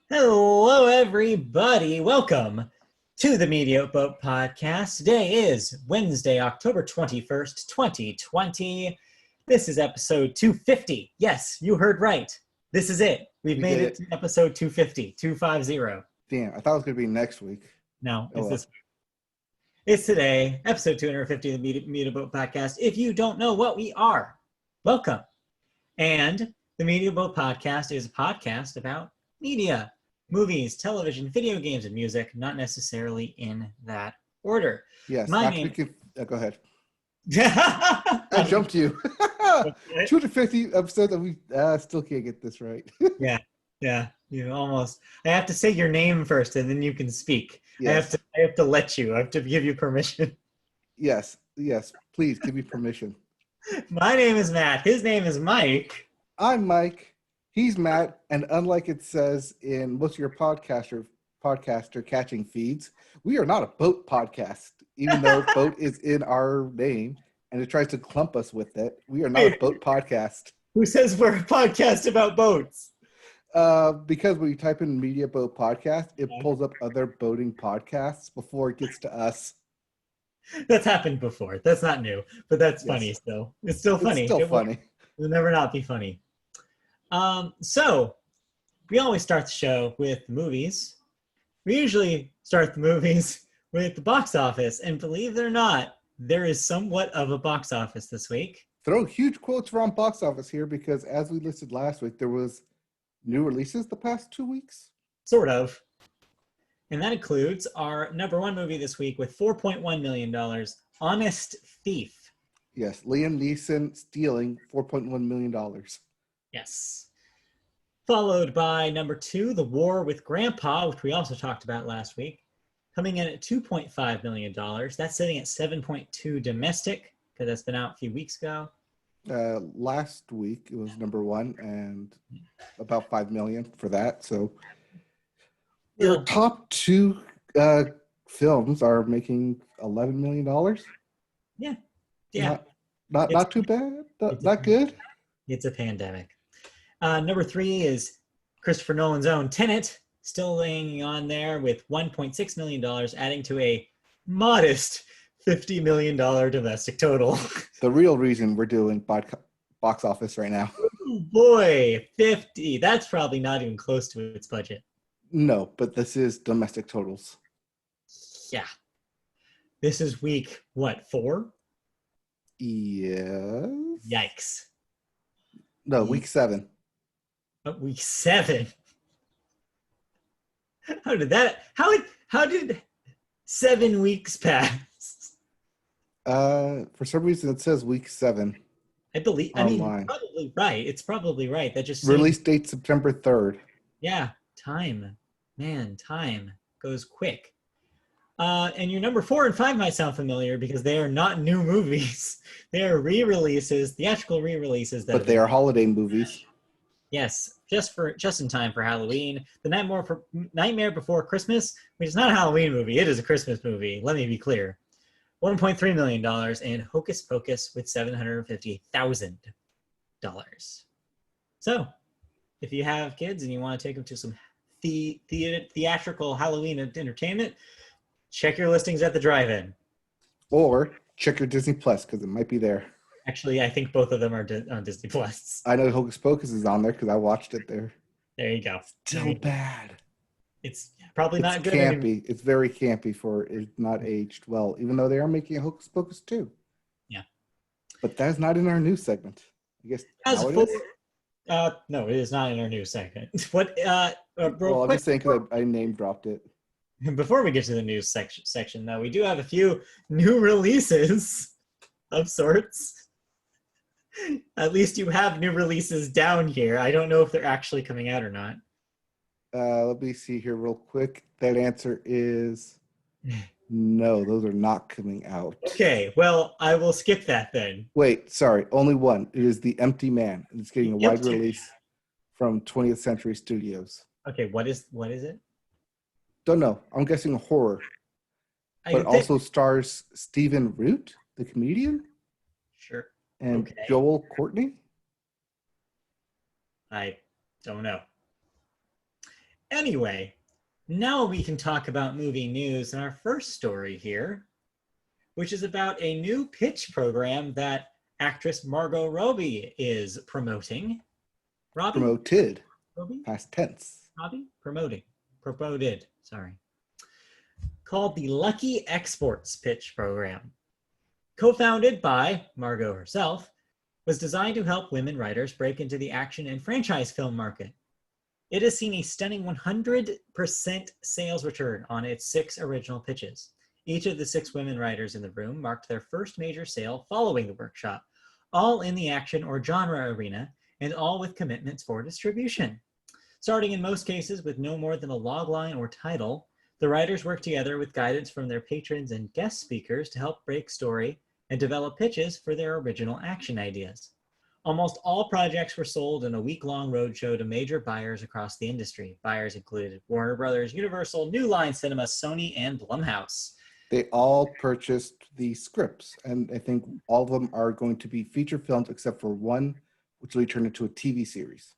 Hello, everybody. Welcome to the Media Boat Podcast. Today is Wednesday, October 21st, 2020. This is episode 250. Yes, you heard right. This is it. We've made it to episode 250, 250. Damn, I thought it was going to be next week. No, it's this week. It's today, episode 250 of the Media Boat Podcast. If you don't know what we are, welcome. And the Media Boat Podcast is a podcast about media. Movies, television, video games, and music, not necessarily in that order. Yes, go ahead. I jumped you. 250 episodes, and we still can't get this right. Yeah, you almost. I have to say your name first, and then you can speak. Yes. I have to let you. I have to give you permission. Yes, please give me permission. My name is Matt. His name is Mike. I'm Mike. He's Matt, and unlike it says in most of your podcaster catching feeds, we are not a boat podcast, even though boat is in our name, and it tries to clump us with it. We are not a boat podcast. Who says we're a podcast about boats? Because when you type in Media Boat Podcast, it pulls up other boating podcasts before it gets to us. That's happened before. That's not new, but that's funny still. It's still funny. It's still funny. It'll never not be funny. So we always start the show with movies. We usually start the movies with the box office, and believe it or not, there is somewhat of a box office this week. Throw huge quotes around box office here because as we listed last week, there was new releases the past 2 weeks. Sort of. And that includes our number one movie this week with $4.1 million, Honest Thief. Yes, Liam Neeson stealing $4.1 million. Yes. Followed by number two, The War with Grandpa, which we also talked about last week, coming in at $2.5 million. That's sitting at 7.2 domestic, because that's been out a few weeks ago. Last week it was number one and about 5 million for that. So your top two films are making $11 million. Yeah. Not too bad. Not good. It's a pandemic. Number three is Christopher Nolan's own Tenet, still laying on there with $1.6 million, adding to a modest $50 million domestic total. The real reason we're doing box office right now. Oh boy, 50. That's probably not even close to its budget. No, but this is domestic totals. Yeah. This is week, what, 4? Yes. Yikes. No, week 7. Week 7. How did 7 weeks pass? For some reason it says week 7. Probably right. It's probably right. That just release date September 3rd. Yeah, time goes quick. And your number 4 and 5 might sound familiar because they are not new movies. They are re-releases, theatrical re-releases. But they are holiday movies. Yes, just in time for Halloween. The Nightmare Before Christmas, which is not a Halloween movie, it is a Christmas movie. Let me be clear. $1.3 million, and Hocus Pocus with $750,000. So, if you have kids and you want to take them to some theatrical Halloween entertainment, check your listings at the drive-in. Or check your Disney Plus because it might be there. Actually, I think both of them are on Disney Plus. I know Hocus Pocus is on there because I watched it there. There you go. Still bad. It's probably not good. Campy. It's very campy for it's not aged well, even though they are making a Hocus Pocus 2. Yeah. But that's not in our news segment. I guess now it is. No, it is not in our news segment. I'm just saying because I name dropped it. Before we get to the news section, though, we do have a few new releases of sorts. At least you have new releases down here. I don't know if they're actually coming out or not. Let me see here real quick. That answer is no, those are not coming out. Okay, well, I will skip that then. Wait, sorry, only one. It is The Empty Man. It's getting a wide release from 20th Century Studios. Okay, what is it? Don't know. I'm guessing horror. But also stars Stephen Root, the comedian. Sure. And Joel Courtney. I don't know. Anyway, now we can talk about movie news and our first story here, which is about a new pitch program that actress Margot Robbie is promoting. Robbie? Promoted. Robbie? Past tense. Robbie? Promoting. Promoted. Sorry. Called the Lucky Exports Pitch Program. Co-founded by Margot herself, was designed to help women writers break into the action and franchise film market. It has seen a stunning 100% sales return on its 6 original pitches. Each of the 6 women writers in the room marked their first major sale following the workshop, all in the action or genre arena, and all with commitments for distribution. Starting in most cases with no more than a logline or title, the writers work together with guidance from their patrons and guest speakers to help break story and develop pitches for their original action ideas. Almost all projects were sold in a week-long roadshow to major buyers across the industry. Buyers included Warner Brothers, Universal, New Line Cinema, Sony, and Blumhouse. They all purchased the scripts, and I think all of them are going to be feature films except for one, which will be turned into a TV series.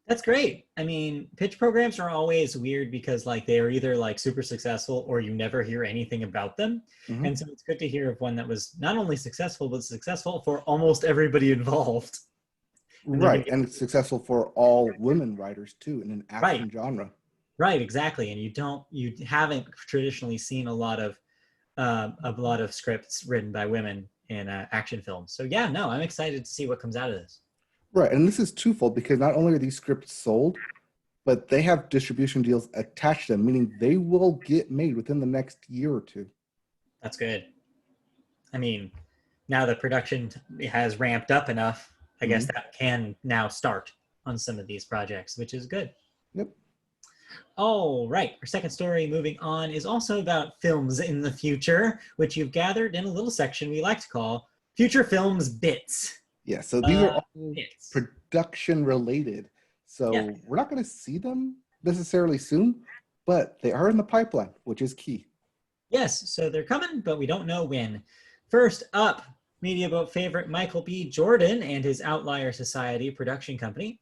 That's great. I mean, pitch programs are always weird because like they are either like super successful or you never hear anything about them. Mm-hmm. And so it's good to hear of one that was not only successful, but successful for almost everybody involved. Right, and it's successful for all women writers too in an action genre. Right, exactly. And you haven't traditionally seen a lot of scripts written by women in action films. So yeah, no, I'm excited to see what comes out of this. Right, and this is twofold because not only are these scripts sold, but they have distribution deals attached to them, meaning they will get made within the next year or two. That's good. I mean, now the production has ramped up enough, I guess that can now start on some of these projects, which is good. Yep. All right, our second story moving on is also about films in the future, which you've gathered in a little section we like to call Future Films Bits. Yeah, so these are all bits. production related. So Yeah. we're not going to see them necessarily soon, but they are in the pipeline, which is key. Yes, so they're coming, but we don't know when. First up, Media Boat favorite Michael B. Jordan and his Outlier Society production company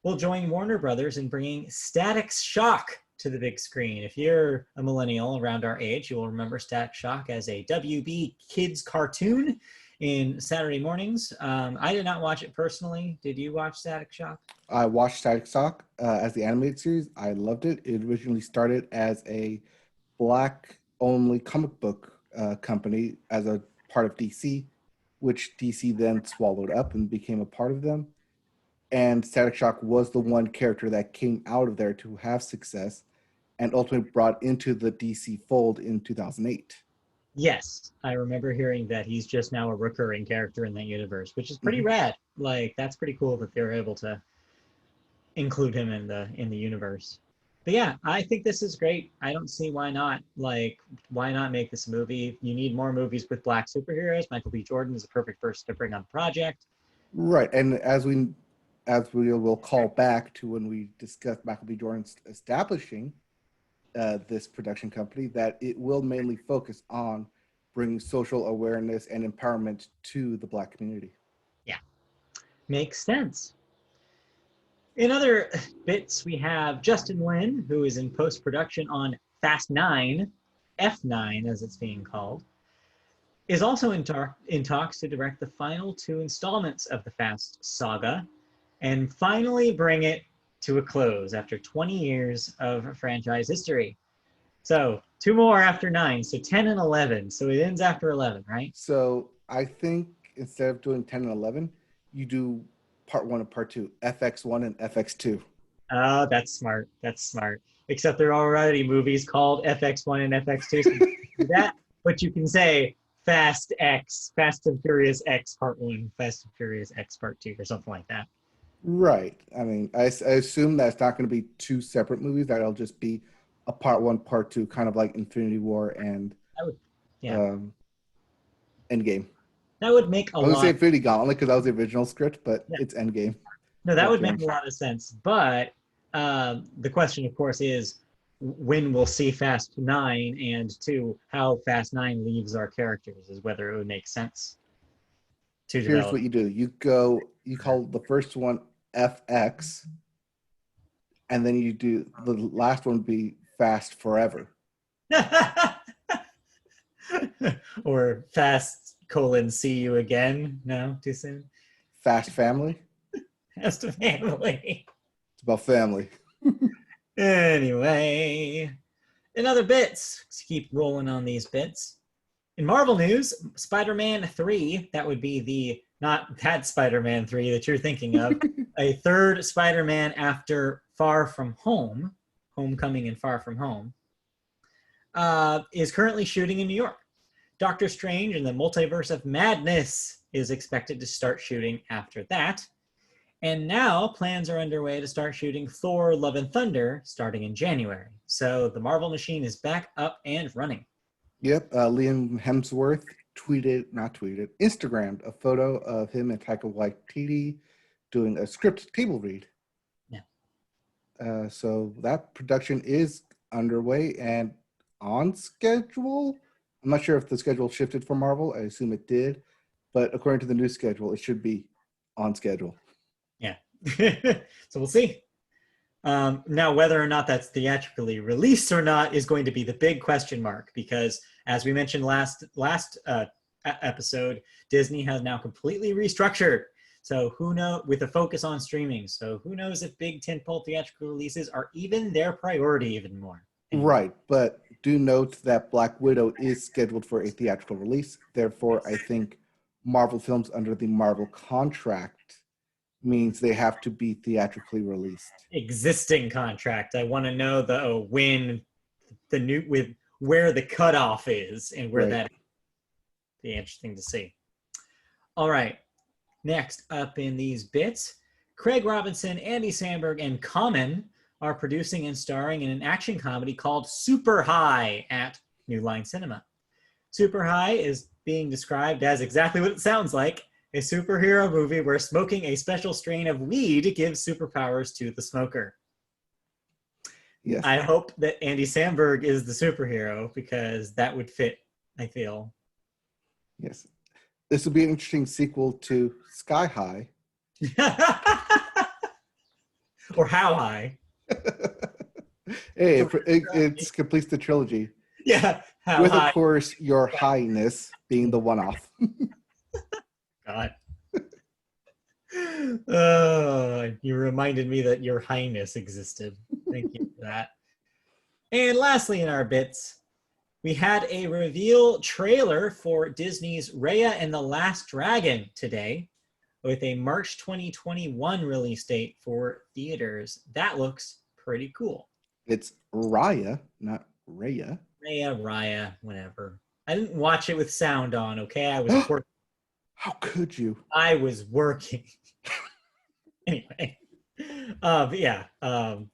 will join Warner Brothers in bringing Static Shock to the big screen. If you're a millennial around our age, you will remember Static Shock as a WB kids cartoon in Saturday mornings. I did not watch it personally. Did you watch Static Shock? I watched Static Shock as the animated series. I loved it. It originally started as a Black-only comic book company as a part of DC, which DC then swallowed up and became a part of them. And Static Shock was the one character that came out of there to have success and ultimately brought into the DC fold in 2008. Yes, I remember hearing that he's just now a recurring character in that universe, which is pretty rad. Like, that's pretty cool that they were able to include him in the universe. But yeah, I think this is great. I don't see why not. Like, why not make this a movie? You need more movies with Black superheroes. Michael B. Jordan is a perfect person to bring on the project. Right, and as we will call back to when we discussed Michael B. Jordan establishing this production company, that it will mainly focus on bringing social awareness and empowerment to the Black community. Yeah, makes sense. In other bits, we have Justin Lin, who is in post-production on Fast 9, F9 as it's being called, is also in talks to direct the final 2 installments of the Fast saga and finally bring it to a close after 20 years of franchise history. So 2 more after 9, so 10 and 11. So it ends after 11, right? So I think instead of doing 10 and 11, you do part 1 and part 2, FX1 and FX2. Oh, that's smart. That's smart. Except there are already movies called FX1 and FX2. So you can do that, but you can say Fast X, Fast and Furious X Part 1, Fast and Furious X Part 2, or something like that. Right. I mean, I assume that's not going to be 2 separate movies. That'll just be a part 1, part 2, kind of like Infinity War and Endgame. That would make a lot. I would say Infinity Gauntlet because that was the original script, but it's Endgame. No, that would make a lot of sense. But the question, of course, is when we'll see Fast 9 and 2, how Fast 9 leaves our characters is whether it would make sense to develop. Here's what you do. You call the first one FX, and then you do the last one be Fast Forever. Or Fast see you again. No, too soon. Fast Family. Fast Family. It's about family. Anyway, in other bits, let's keep rolling on these bits. In Marvel news, Spider-Man 3, that would be the, not that Spider-Man 3 that you're thinking of, a third Spider-Man after Far From Home, Homecoming and Far From Home, is currently shooting in New York. Doctor Strange and the Multiverse of Madness is expected to start shooting after that. And now plans are underway to start shooting Thor Love and Thunder starting in January. So the Marvel machine is back up and running. Yep, Liam Hemsworth Instagrammed a photo of him and Taika Waititi doing a script table read. Yeah. So that production is underway and on schedule. I'm not sure if the schedule shifted for Marvel. I assume it did. But according to the new schedule, it should be on schedule. Yeah. So we'll see. Now, whether or not that's theatrically released or not is going to be the big question mark, because as we mentioned last episode, Disney has now completely restructured. So who knows, with a focus on streaming. So who knows if big tentpole theatrical releases are even their priority even more. Anyway. Right, but do note that Black Widow is scheduled for a theatrical release. Therefore, I think Marvel films under the Marvel contract means they have to be theatrically released. Existing contract. I want to know when the new, with where the cutoff is and where that is. Be interesting to see. All right. Next up in these bits, Craig Robinson, Andy Samberg, and Common are producing and starring in an action comedy called Super High at New Line Cinema. Super High is being described as exactly what it sounds like, a superhero movie where smoking a special strain of weed gives superpowers to the smoker. Yes. I hope that Andy Samberg is the superhero because that would fit, I feel. Yes. This will be an interesting sequel to Sky High. Or How High. Hey, it completes the trilogy. Yeah. How With, high. Of course, Your Highness being the one-off. God. You reminded me that Your Highness existed. Thank you for that. And lastly in our bits, we had a reveal trailer for Disney's Raya and the Last Dragon today with a March 2021 release date for theaters. That looks pretty cool. It's Raya, not Raya. Raya, whatever. I didn't watch it with sound on, okay? I was working. How could you? I was working. Anyway. But yeah,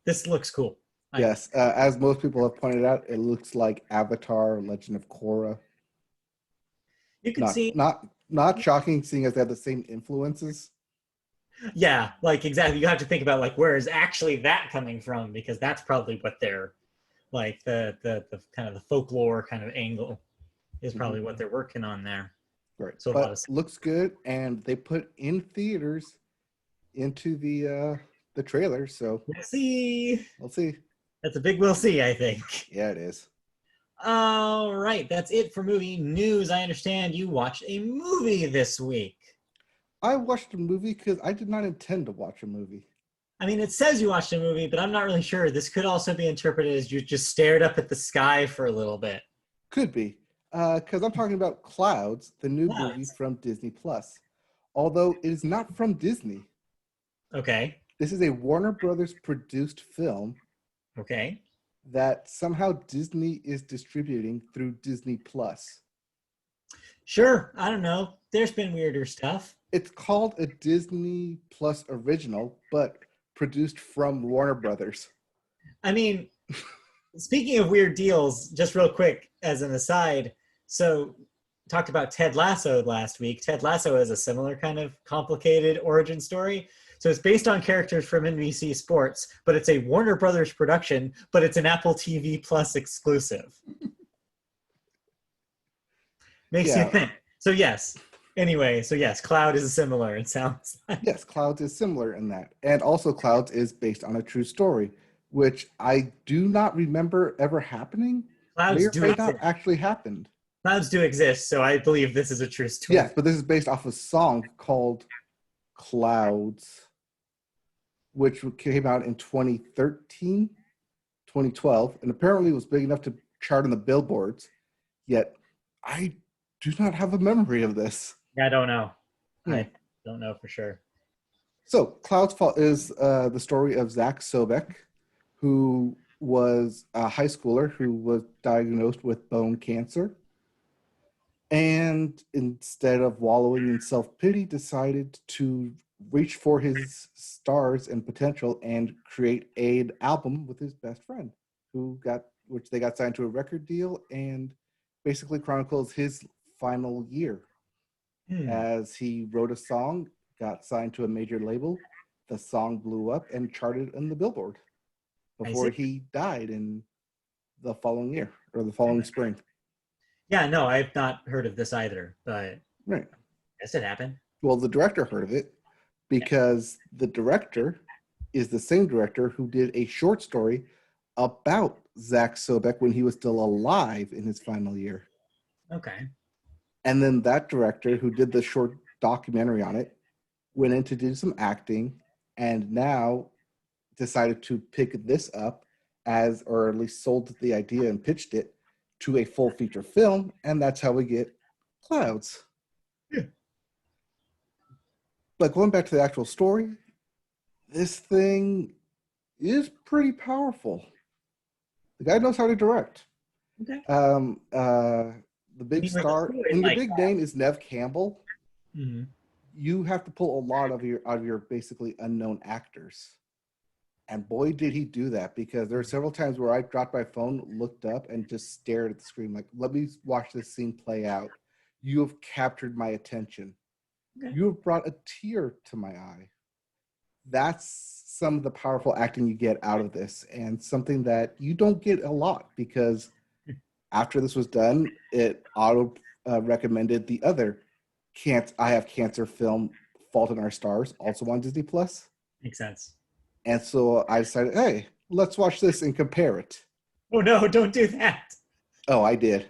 this looks cool. Yes, as most people have pointed out, it looks like Avatar, Legend of Korra. You can see... Not shocking, seeing as they have the same influences. Yeah, like exactly. You have to think about like where is actually that coming from, because that's probably what they're like the kind of the folklore kind of angle is probably what they're working on there. Right. So but looks good, and they put in theaters into the trailer, so we'll see. We'll see. That's a big we'll see, I think. Yeah, it is. All right, that's it for movie news. I understand you watched a movie this week. I watched a movie because I did not intend to watch a movie. I mean, it says you watched a movie, but I'm not really sure. This could also be interpreted as you just stared up at the sky for a little bit. Could be. Because I'm talking about Clouds, the new movie from Disney+. Although it is not from Disney. Okay. This is a Warner Brothers produced film. Okay. That somehow Disney is distributing through Disney+. Sure. I don't know. There's been weirder stuff. It's called a Disney Plus original, but produced from Warner Brothers. I mean, speaking of weird deals, just real quick as an aside, so talked about Ted Lasso last week. Ted Lasso has a similar kind of complicated origin story. So it's based on characters from NBC Sports, but it's a Warner Brothers production, but it's an Apple TV Plus exclusive. Makes you think. So yes, Anyway, so yes, Cloud is similar, it sounds like. Yes, Clouds is similar in that. And also Clouds is based on a true story, which I do not remember ever happening. May Clouds or do may not exist. actually happened. Clouds do exist, so I believe this is a true story. Yes, but this is based off a song called Clouds, which came out in 2013, 2012, and apparently was big enough to chart on the billboards. Yet I do not have a memory of this. Yeah, I don't know. Yeah. I don't know for sure. So Clouds Fall is the story of Zach Sobek, who was a high schooler who was diagnosed with bone cancer. And instead of wallowing in self-pity, decided to reach for his stars and potential and create an album with his best friend, which they got signed to a record deal and basically chronicles his final year. As he wrote a song, got signed to a major label, the song blew up and charted in the Billboard before he died in the following year or the following spring. Yeah, no, I've not heard of this either, but Right. I guess it happened. Well, the director heard of it because the director is the same director who did a short story about Zach Sobek when he was still alive in his final year. Okay. And then that director who did the short documentary on it went in to do some acting and now decided to pick this up as, or at least sold the idea and pitched it to a full feature film. And that's how we get Clouds. Yeah. But going back to the actual story, this thing is pretty powerful. The guy knows how to direct. Okay. The big star, when your big name is Nev Campbell, you have to pull a lot of your basically unknown actors. And boy, did he do that, because there are several times where I dropped my phone, looked up, and just stared at the screen like, let me watch this scene play out. You have captured my attention. Okay. You have brought a tear to my eye. That's some of the powerful acting you get out of this, and something that you don't get a lot, because after this was done, it recommended the other I Have Cancer film, Fault in Our Stars, also on Disney Plus. Makes sense. And so I decided, hey, let's watch this and compare it. Oh no, don't do that. Oh, I did.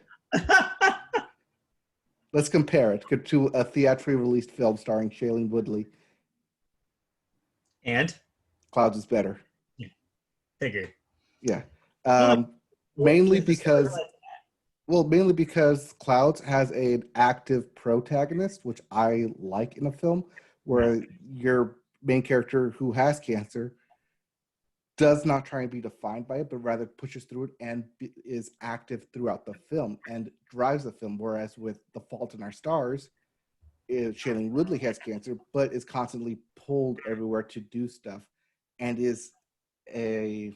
Let's compare it to a theatrically released film starring Shailene Woodley. And? Clouds is better. Yeah. Figured. Yeah. Mainly because Clouds has an active protagonist, which I like in a film, where your main character who has cancer does not try and be defined by it, but rather pushes through it and is active throughout the film and drives the film. Whereas with The Fault in Our Stars, Shailene Woodley has cancer, but is constantly pulled everywhere to do stuff and is a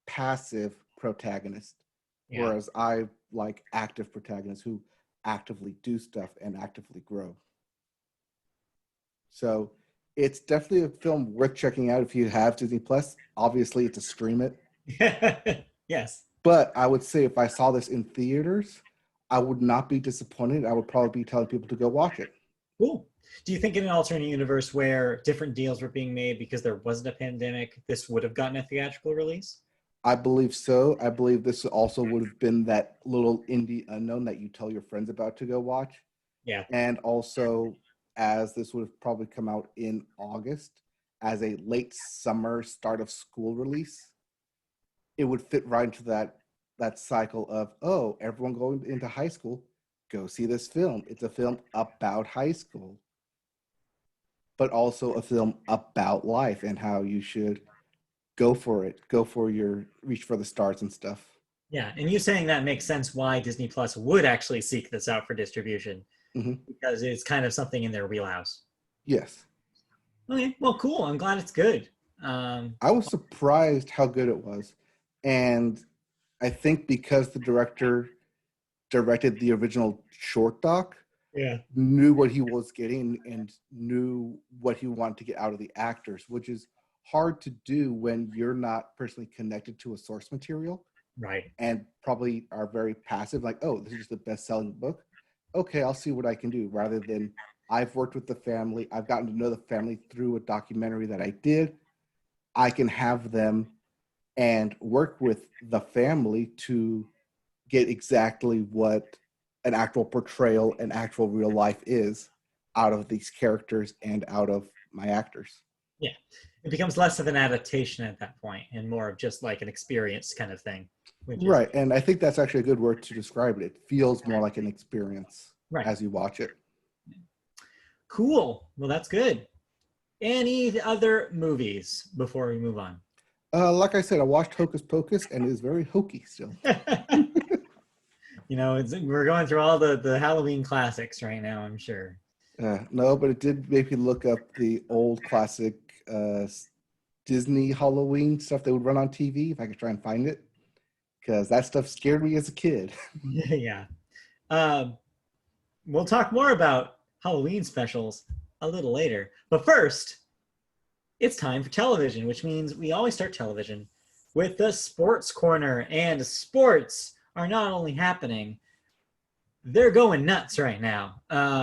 passive protagonist. Yeah. Whereas I like active protagonists who actively do stuff and actively grow. So it's definitely a film worth checking out if you have Disney Plus. Obviously, it's a stream it. Yes. But I would say if I saw this in theaters, I would not be disappointed. I would probably be telling people to go watch it. Cool. Do you think in an alternate universe where different deals were being made because there wasn't a pandemic, this would have gotten a theatrical release? I believe so. I believe this also would have been that little indie unknown that you tell your friends about to go watch. Yeah. And also, as this would have probably come out in August as a late summer start of school release, it would fit right into that cycle of, oh, everyone going into high school, go see this film. It's a film about high school, but also a film about life and how you should go for it, reach for the stars and stuff. Yeah, and you saying that makes sense why Disney Plus would actually seek this out for distribution, because it's kind of something in their wheelhouse. Yes. Okay, well, cool. I'm glad it's good. I was surprised how good it was. And I think because the director directed the original short doc, knew what he was getting and knew what he wanted to get out of the actors, which is hard to do when you're not personally connected to a source material. Right. And probably are very passive, like, oh, this is the best-selling book. Okay, I'll see what I can do, rather than I've worked with the family. I've gotten to know the family through a documentary that I did. I can have them and work with the family to get exactly what an actual portrayal and actual real life is out of these characters and out of my actors. Yeah. It becomes less of an adaptation at that point and more of just like an experience kind of thing. Right. And I think that's actually a good word to describe it. It feels more like an experience as you watch it. Cool. Well, that's good. Any other movies before we move on? Like I said, I watched Hocus Pocus and it is very hokey still. You know, we're going through all the Halloween classics right now, I'm sure. No, but it did make me look up the old classic Disney Halloween stuff that would run on TV, if I could try and find it, because that stuff scared me as a kid. Yeah. We'll talk more about Halloween specials a little later. But first, it's time for television, which means we always start television with the Sports Corner. And sports are not only happening, they're going nuts right now.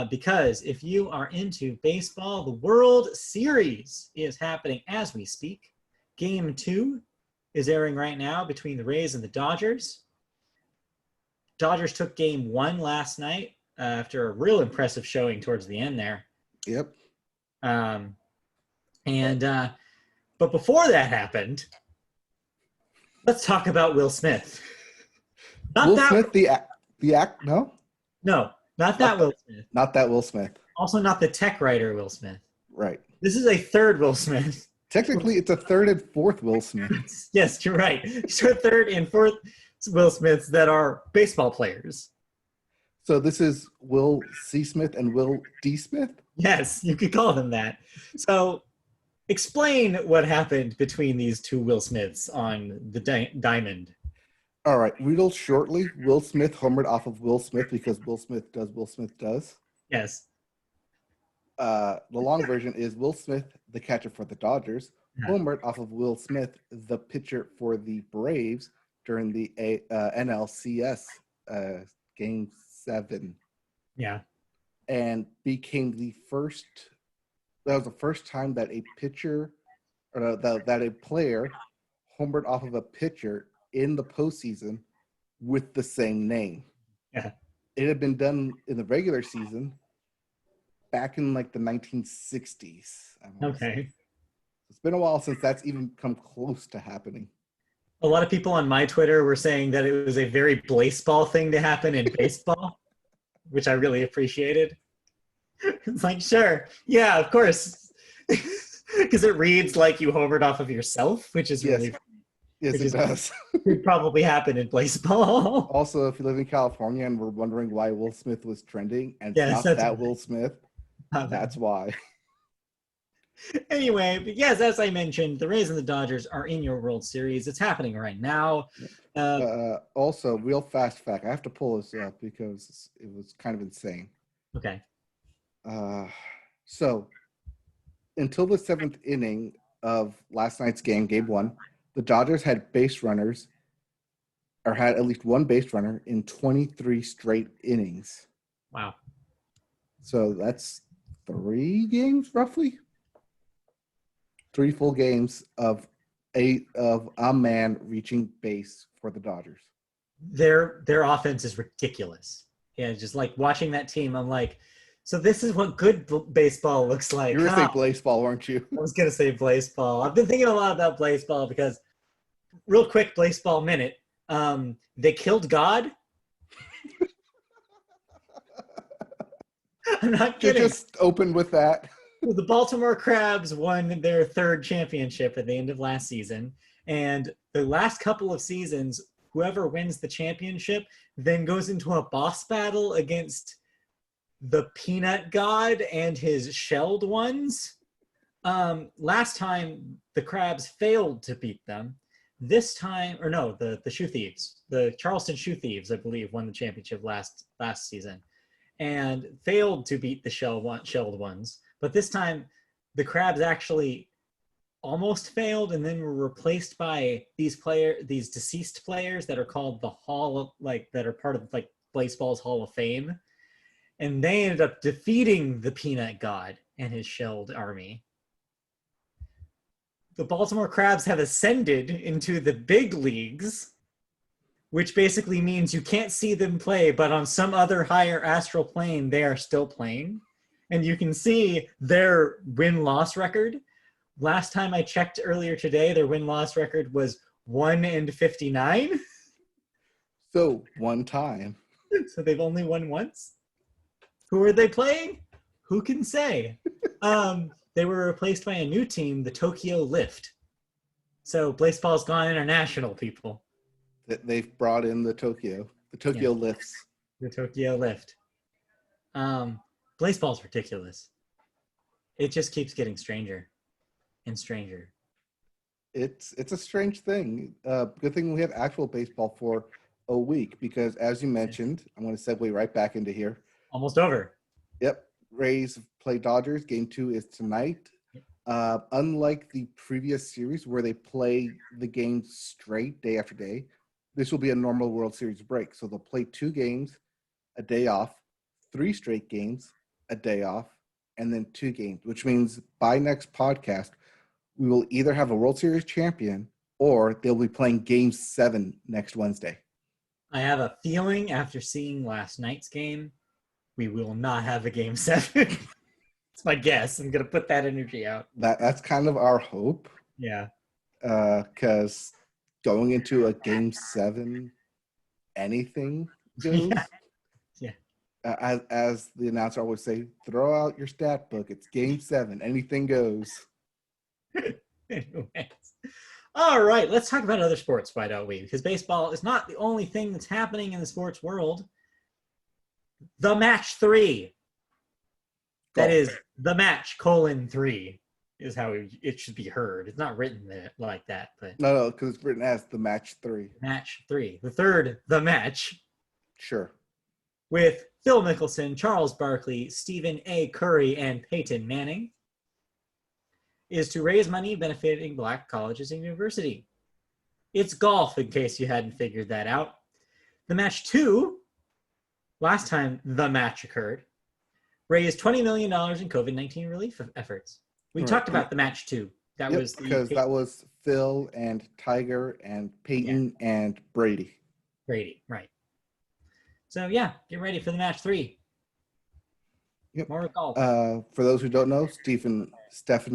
Because if you are into baseball, the World Series is happening as we speak. Game 2 is airing right now between the Rays and the Dodgers. Dodgers took Game 1 last night after a real impressive showing towards the end there. Yep. But before that happened, let's talk about Will Smith. Will Smith, the act? No, not that Will Smith. Not that Will Smith. Also, not the tech writer Will Smith. Right. This is a third Will Smith. Technically, it's a third and fourth Will Smith. Yes, you're right. These are third and fourth Will Smiths that are baseball players. So this is Will C. Smith and Will D. Smith? Yes, you could call them that. So explain what happened between these two Will Smiths on the diamond. All right, real shortly, Will Smith homered off of Will Smith because Will Smith does Will Smith does. Yes. The long version is Will Smith, the catcher for the Dodgers, homered off of Will Smith, the pitcher for the Braves during the NLCS Game 7. Yeah. And became that was the first time that a pitcher, or that a player homered off of a pitcher in the postseason with the same name. Yeah. It had been done in the regular season back in like the 1960s. Okay. It's been a while since that's even come close to happening. A lot of people on my Twitter were saying that it was a very baseball thing to happen in baseball, which I really appreciated. It's like, sure. Yeah, of course. Because it reads like you homered off of yourself, which is really funny. Yes, it does. Could probably happen in baseball. Also, if you live in California and we're wondering why Will Smith was trending, and yes, not that Will Smith, that's why. Anyway, but yes, as I mentioned, the Rays and the Dodgers are in your World Series. It's happening right now. Also, real fast fact. I have to pull this up because it was kind of insane. Okay. So, until the 7th inning of last night's game, Game 1, the Dodgers had base runners, or had at least one base runner in 23 straight innings. Wow. So that's 3 games, roughly? 3 full games of a man reaching base for the Dodgers. Their offense is ridiculous. Yeah, just like watching that team, I'm like, so this is what good baseball looks like. You were going to say baseball, weren't you? I was going to say baseball. I've been thinking a lot about baseball because, real quick, baseball minute. They killed God. I'm not kidding. Just open with that. The Baltimore Crabs won their 3rd championship at the end of last season. And the last couple of seasons, whoever wins the championship then goes into a boss battle against the Peanut God and his shelled ones. Last time, the Crabs failed to beat them. This time, or no, the Shoe Thieves, the Charleston Shoe Thieves, I believe, won the championship last season and failed to beat the shelled ones. But this time, the Crabs actually almost failed and then were replaced by these deceased players that are called the Hall of, that are part of baseball's Hall of Fame. and they ended up defeating the Peanut God and his shelled army. The Baltimore Crabs have ascended into the big leagues, which basically means you can't see them play, but on some other higher astral plane, they are still playing. And you can see their win-loss record. Last time I checked earlier today, their win-loss record was 1-59. So, one time. So they've only won once. Who are they playing? Who can say? They were replaced by a new team, the Tokyo Lift. So baseball's gone international, people. They've brought in the Tokyo Lifts. The Tokyo Lift. Baseball's ridiculous. It just keeps getting stranger and stranger. It's a strange thing. Good thing we have actual baseball for a week because, as you mentioned, I'm going to segue right back into here. Almost over. Yep. Rays play Dodgers. Game 2 is tonight. Unlike the previous series where they play the games straight day after day, this will be a normal World Series break. So they'll play 2 games, a day off, 3 straight games, a day off, and then 2 games, which means by next podcast, we will either have a World Series champion or they'll be playing Game 7 next Wednesday. I have a feeling after seeing last night's game, we will not have a Game 7. It's my guess. I'm going to put that energy out. That's kind of our hope. Yeah. Because going into a Game 7, anything goes. Yeah. As the announcer always say, throw out your stat book. It's Game 7. Anything goes. Anyways. All right. Let's talk about other sports, why don't we? Because baseball is not the only thing that's happening in the sports world. The Match 3. That is the Match, 3 is how it should be heard. It's not written like that. But No, because it's written as the Match 3. Match 3. The third, The Match. Sure. With Phil Mickelson, Charles Barkley, Stephen A. Curry, and Peyton Manning, is to raise money benefiting Black colleges and universities. It's golf, in case you hadn't figured that out. The Match 2, last time The Match occurred, raised $20 million in COVID-19 relief efforts. We talked about The Match 2. That was that was Phil and Tiger and Peyton and Brady. Brady, right. So, yeah, get ready for The Match 3. Yep. More golf. For those who don't know, Stephen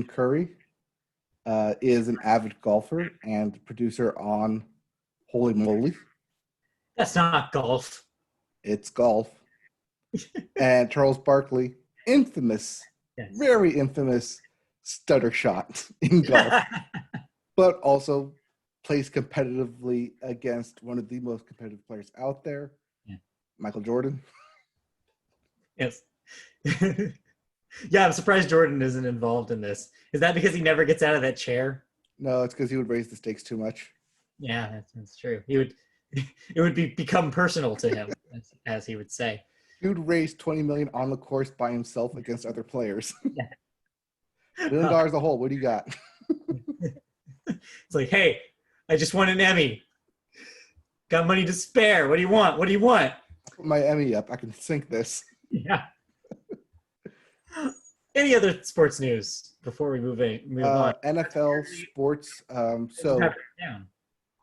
Curry is an avid golfer and producer on Holy Moly. That's not golf. It's golf. And Charles Barkley, infamous, very infamous stutter shot in golf, but also plays competitively against one of the most competitive players out there, Michael Jordan. Yes. Yeah, I'm surprised Jordan isn't involved in this. Is that because he never gets out of that chair? No, it's because he would raise the stakes too much. Yeah, that's true. It would become personal to him, as he would say. He would raise $20 million on the course by himself against other players. Yeah. $1 million a hole. What do you got? It's like, hey, I just won an Emmy. Got money to spare. What do you want? What do you want? Put my Emmy up. I can sink this. Yeah. Any other sports news before we move on? NFL sports.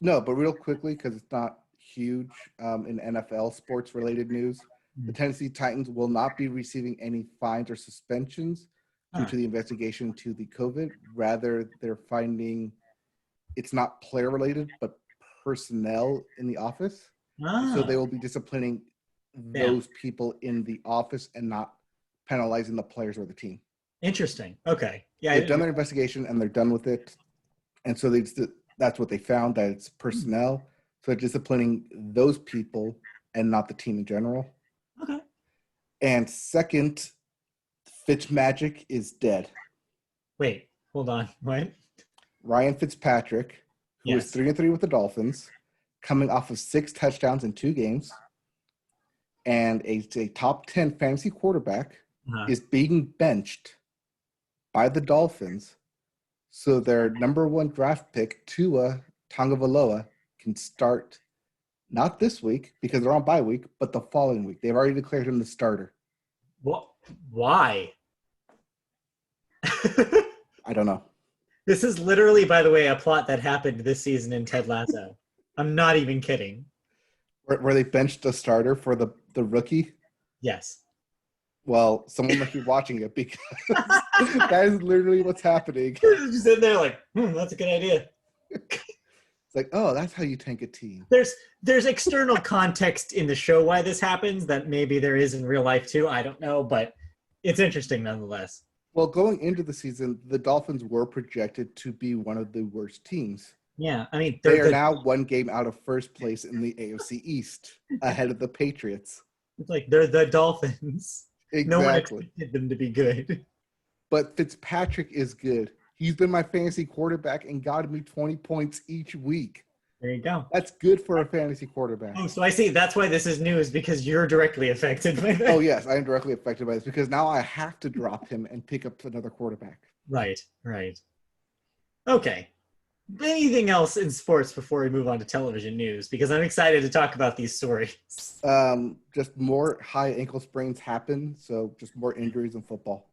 No, but real quickly, because it's not huge in NFL sports-related news, the Tennessee Titans will not be receiving any fines or suspensions due to the investigation to the COVID. Rather, they're finding it's not player-related, but personnel in the office. So they will be disciplining those people in the office and not penalizing the players or the team. Interesting. Okay. Yeah, they've done their investigation and they're done with it, and so that's what they found, that it's personnel. So they're disciplining those people and not the team in general. Okay. And second, Fitzmagic is dead. Wait, hold on. What? Ryan Fitzpatrick, who is 3-3 with the Dolphins, coming off of 6 touchdowns in 2 games, and a top 10 fantasy quarterback, is being benched by the Dolphins so their number 1 draft pick, Tua Tagovailoa, can start not this week because they're on bye week, but the following week. They've already declared him the starter. What? Why? I don't know. This is literally, by the way, a plot that happened this season in Ted Lasso. I'm not even kidding. Where they benched a starter for the rookie. Yes. Well, someone might be watching it because that is literally what's happening. Just sitting there like, that's a good idea. It's like, oh, that's how you tank a team. There's external context in the show why this happens that maybe there is in real life too. I don't know, but it's interesting nonetheless. Well, going into the season, the Dolphins were projected to be one of the worst teams. Yeah, I mean, they are now one game out of first place in the AFC East, ahead of the Patriots. It's like they're the Dolphins. Exactly. No one expected them to be good. But Fitzpatrick is good. He's been my fantasy quarterback and got me 20 points each week. There you go. That's good for a fantasy quarterback. Oh, so I see. That's why this is news, because you're directly affected by that. Oh, yes, I am directly affected by this because now I have to drop him and pick up another quarterback. Right. Okay. Anything else in sports before we move on to television news? Because I'm excited to talk about these stories. Just more high ankle sprains happen, so just more injuries in football.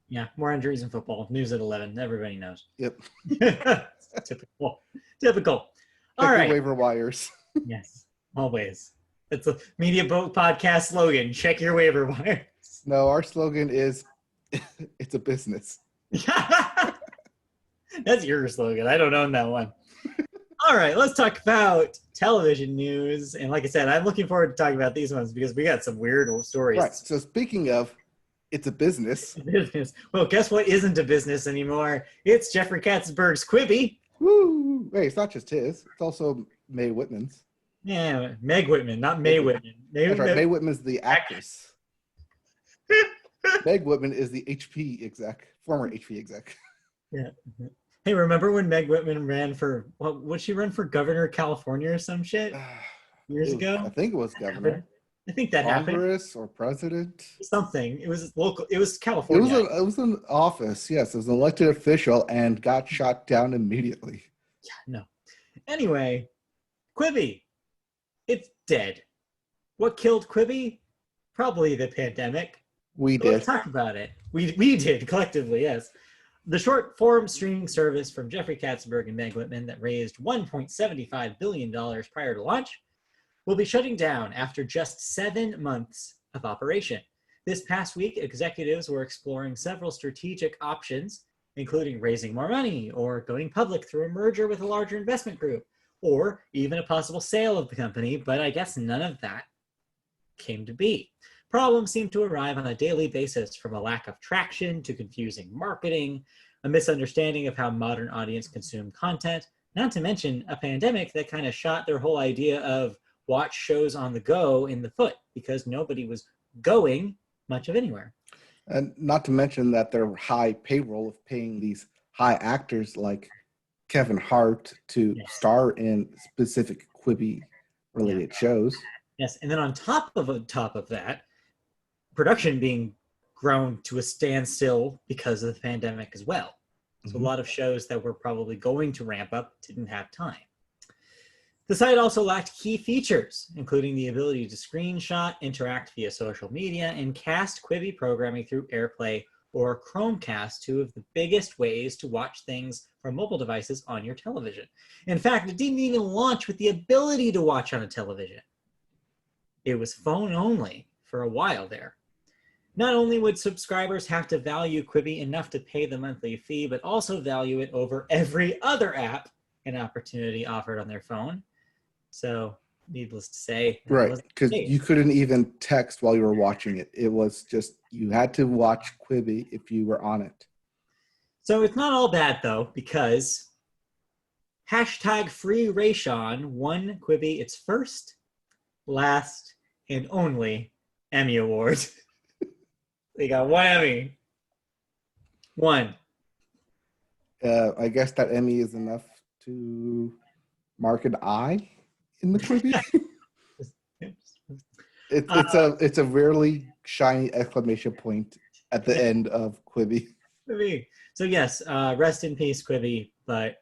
Yeah, more injuries in football. News at 11. Everybody knows. Yep. Typical. All right. Waiver wires. Yes, always. It's a Media Boat podcast slogan. Check your waiver wires. No, our slogan is, it's a business. That's your slogan. I don't own that one. All right, let's talk about television news. And like I said, I'm looking forward to talking about these ones because we got some weird stories. Right. So speaking of, it's a business. Well, guess what isn't a business anymore? It's Jeffrey Katzenberg's Quibi. Woo! Wait, it's not just his. It's also Mae Whitman's. Yeah, Meg Whitman, not Mae Whitman. That's right. Mae Whitman's the actress. Meg Whitman is the HP exec, former HP exec. Yeah. Hey, remember when Meg Whitman ran for, would she run for governor of California or some shit years ago? I think it was governor. I think that happened. Congress or president? Something. It was local. It was California. It was an office, yes. It was an elected official and got shot down immediately. Yeah, no. Anyway, Quibi. It's dead. What killed Quibi? Probably the pandemic. We Let's did. talk about it. We did, collectively, yes. The short-form streaming service from Jeffrey Katzenberg and Meg Whitman that raised $1.75 billion prior to launch will be shutting down after just 7 months of operation. This past week, executives were exploring several strategic options, including raising more money or going public through a merger with a larger investment group, or even a possible sale of the company, but I guess none of that came to be. Problems seem to arrive on a daily basis, from a lack of traction to confusing marketing, a misunderstanding of how modern audience consume content, not to mention a pandemic that kind of shot their whole idea of watch shows on the go in the foot because nobody was going much of anywhere. And not to mention that their high payroll of paying these high actors like Kevin Hart to star in specific Quibi-related shows. Yes, and then on top of that, production being grown to a standstill because of the pandemic as well. So a lot of shows that were probably going to ramp up didn't have time. The site also lacked key features, including the ability to screenshot, interact via social media, and cast Quibi programming through AirPlay or Chromecast, two of the biggest ways to watch things from mobile devices on your television. In fact, it didn't even launch with the ability to watch on a television. It was phone only for a while there. Not only would subscribers have to value Quibi enough to pay the monthly fee, but also value it over every other app and opportunity offered on their phone. So, needless to say, right, because you couldn't even text while you were watching it. It was just, you had to watch Quibi if you were on it. So it's not all bad, though, because #FreeRaySean won Quibi its first, last, and only Emmy Award. They got one Emmy. One. I guess that Emmy is enough to mark an I in the Quibi. It's a rarely shiny exclamation point at the end of Quibi. So yes, rest in peace, Quibi, but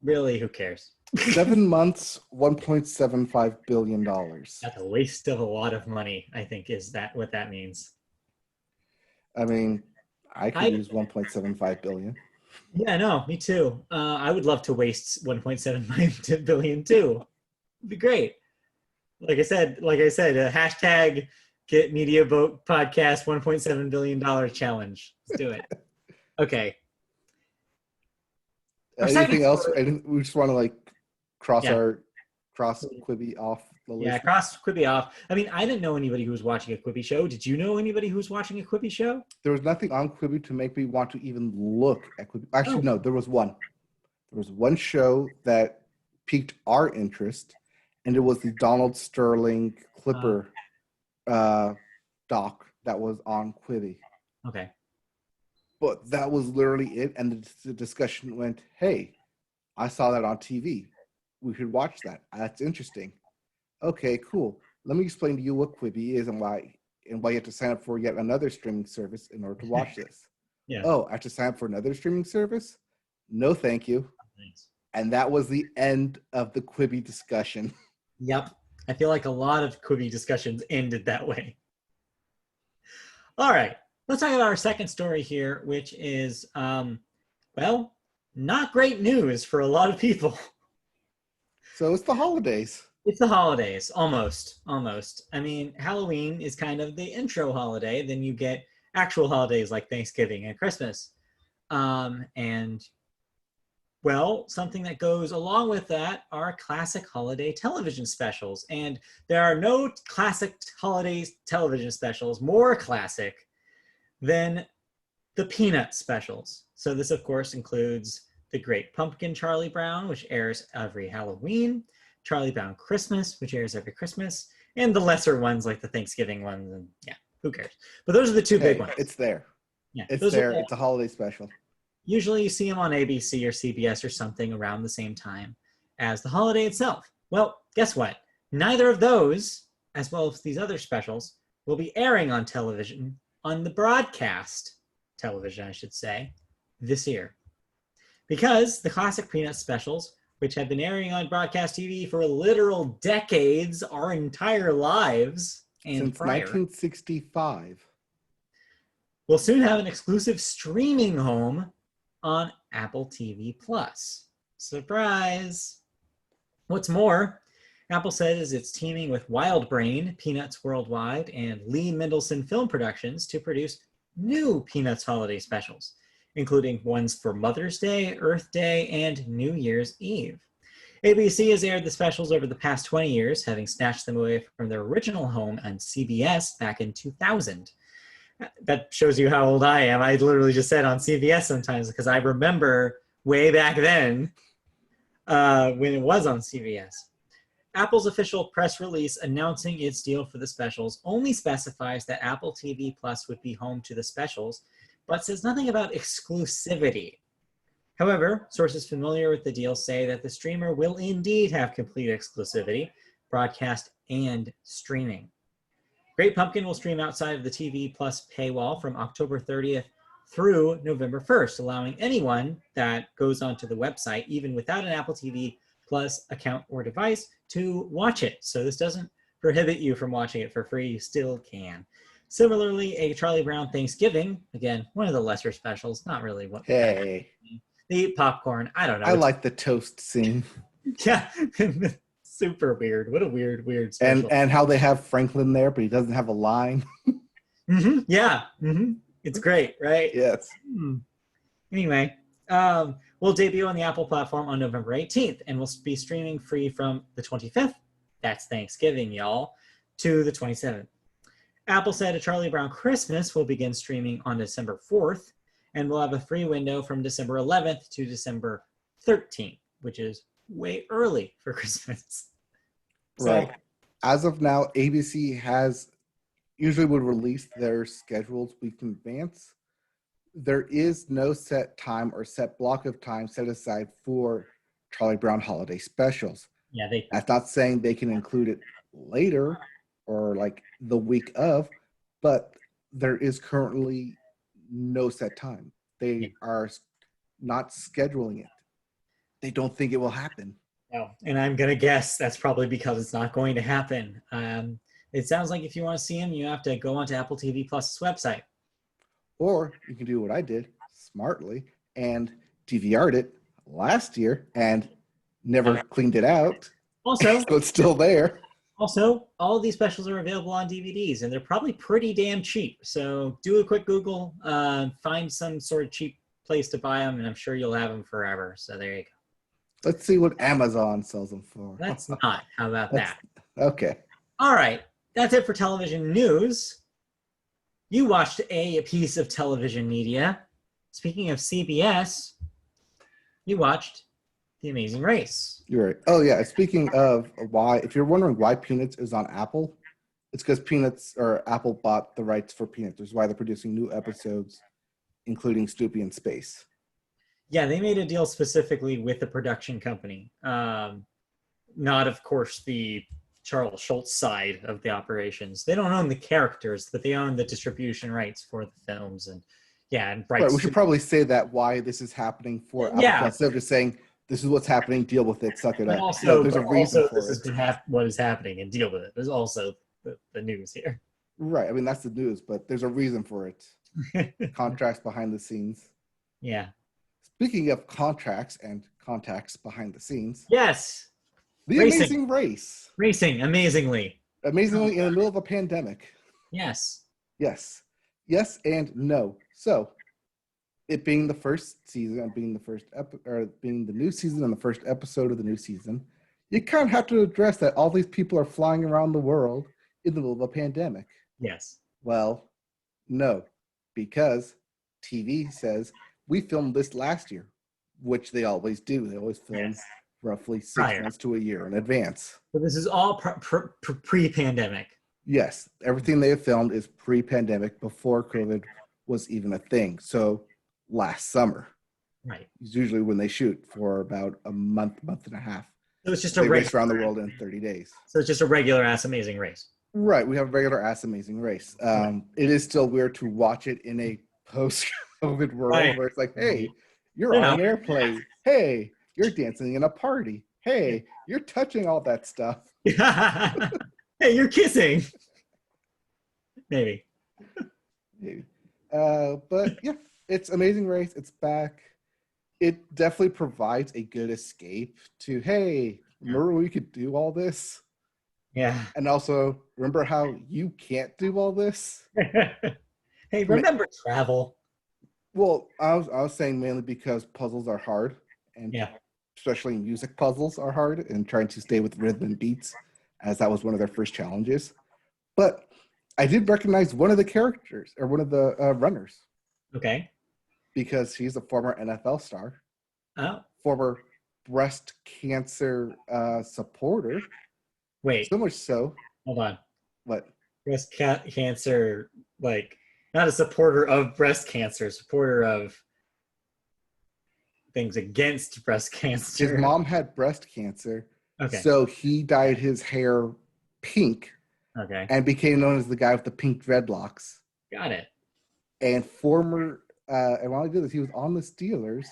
really, who cares? 7 months, $1.75 billion. That's a waste of a lot of money, I think, is that what that means. I mean, I could I use 1.75 billion. Yeah, no, me too. I would love to waste 1.75 billion too. It'd be great. Like I said, a hashtag get media vote podcast $1.7 billion challenge. Let's do it. Okay. Our second Anything else? story. We just want to like cross Yeah. Quibi off the list. Yeah, cross Quibi off. I mean, I didn't know anybody who was watching a Quibi show. Did you know anybody who was watching a Quibi show? There was nothing on Quibi to make me want to even look at Quibi. Actually, Oh. no, there was one. There was one show that piqued our interest, and it was the Donald Sterling Clipper doc that was on Quibi. Okay. But that was literally it, and the discussion went, hey, I saw that on TV. We should watch that. That's interesting. Okay, cool. Let me explain to you what Quibi is and why you have to sign up for yet another streaming service in order to watch this. Yeah. Oh, I have to sign up for another streaming service? No, thank you. Thanks. And that was the end of the Quibi discussion. Yep. I feel like a lot of Quibi discussions ended that way. All right. Let's talk about our second story here, which is, well, not great news for a lot of people. So it's the holidays. It's the holidays, almost. I mean, Halloween is kind of the intro holiday. Then you get actual holidays like Thanksgiving and Christmas. And, well, something that goes along with that are classic holiday television specials. And there are no classic holiday television specials more classic than the Peanuts specials. So this, of course, includes The Great Pumpkin Charlie Brown, which airs every Halloween, Charlie Brown Christmas, which airs every Christmas, and the lesser ones like the Thanksgiving ones. And yeah, who cares? But those are the two big ones. It's there. Yeah, it's there. It's a holiday special. Usually you see them on ABC or CBS or something around the same time as the holiday itself. Well, guess what? Neither of those, as well as these other specials, will be airing on television, on the broadcast television, I should say, this year. Because the classic Peanuts specials, which have been airing on broadcast TV for literal decades, our entire lives, and since prior, 1965, will soon have an exclusive streaming home on Apple TV+. Surprise! What's more, Apple says it's teaming with WildBrain, Peanuts Worldwide, and Lee Mendelson Film Productions to produce new Peanuts holiday specials, including ones for Mother's Day, Earth Day, and New Year's Eve. ABC has aired the specials over the past 20 years, having snatched them away from their original home on CBS back in 2000. That shows you how old I am. I literally just said on CBS sometimes because I remember way back then when it was on CBS. Apple's official press release announcing its deal for the specials only specifies that Apple TV Plus would be home to the specials, but says nothing about exclusivity. However, sources familiar with the deal say that the streamer will indeed have complete exclusivity, broadcast and streaming. Great Pumpkin will stream outside of the TV Plus paywall from October 30th through November 1st, allowing anyone that goes onto the website, even without an Apple TV Plus account or device, to watch it. So this doesn't prohibit you from watching it for free. You still can. Similarly, a Charlie Brown Thanksgiving, again, one of the lesser specials, not really what. Hey. They eat popcorn. I don't know. I like the toast scene. Yeah. Super weird. What a weird special. And how they have Franklin there, but he doesn't have a line. Mm-hmm. Yeah. Mm-hmm. It's great, right? Yes. Anyway, we'll debut on the Apple platform on November 18th, and we'll be streaming free from the 25th, that's Thanksgiving, y'all, to the 27th. Apple said a Charlie Brown Christmas will begin streaming on December 4th, and we'll have a free window from December 11th to December 13th, which is way early for Christmas. Right. As of now, ABC usually would release their schedules week in advance. There is no set time or set block of time set aside for Charlie Brown holiday specials. Yeah, that's not saying they can include it later or like the week of, but there is currently no set time. They are not scheduling it. They don't think it will happen. No, and I'm gonna guess that's probably because it's not going to happen. It sounds like if you want to see him, you have to go onto Apple TV Plus's website. Or you can do what I did smartly and DVR'd it last year and never cleaned it out. Also, So it's still there. Also, all of these specials are available on DVDs, and they're probably pretty damn cheap. So do a quick Google, find some sort of cheap place to buy them, and I'm sure you'll have them forever. So there you go. Let's see what Amazon sells them for. That's not. How about that? Okay. All right. That's it for television news. You watched a piece of television media. Speaking of CBS, you watched The Amazing Race. You're right. Oh, yeah. Speaking of why, if you're wondering why Peanuts is on Apple, it's because Apple bought the rights for Peanuts. That's why they're producing new episodes, including Snoopy in Space. Yeah, they made a deal specifically with the production company. Not, of course, the Charles Schultz side of the operations. They don't own the characters, but they own the distribution rights for the films. And yeah, and rights. Right, we should probably say that why this is happening for Apple Plus, instead of just saying, this is what's happening, deal with it, suck it up. Also, there's a reason for this it. is what is happening and deal with it. There's also the news here. Right, I mean, that's the news, but there's a reason for it. Contracts behind the scenes. Yeah. Speaking of contracts and contacts behind the scenes. Yes. The Amazing Race. Racing, amazingly. Amazingly in the middle of a pandemic. Yes. Yes. Yes and no. So, it being the first season and being the new season and the first episode of the new season, you kind of have to address that all these people are flying around the world in the middle of a pandemic. Yes. Well, no, because TV says we filmed this last year, which they always do. They always film roughly 6 months to a year in advance. So this is all pre-pandemic. Yes, everything they have filmed is pre-pandemic, before COVID was even a thing. So last summer, right, is usually when they shoot for about a month and a half. So it's just they race around the world in 30 days. So it's just a regular ass Amazing Race. Right, we have a regular ass Amazing Race. It is still weird to watch it in a post-COVID world where it's like, hey, you're on an airplane. Hey, you're dancing in a party. Hey, you're touching all that stuff. Hey, you're kissing. Maybe. But yeah, it's Amazing Race. It's back. It definitely provides a good escape to, hey, remember we could do all this? Yeah. And also, remember how you can't do all this? Hey, remember travel? Well, I was saying mainly because puzzles are hard, and especially music puzzles are hard, and trying to stay with rhythm and beats, as that was one of their first challenges. But I did recognize one of the characters, or one of the runners. Okay. Because he's a former NFL star. Oh. Former breast cancer supporter. Wait. So much so. Hold on. What? Breast cancer, like, not a supporter of breast cancer, supporter of things against breast cancer. His mom had breast cancer. Okay. So he dyed his hair pink. Okay. And became known as the guy with the pink dreadlocks. Got it. And and while he did this, he was on the Steelers.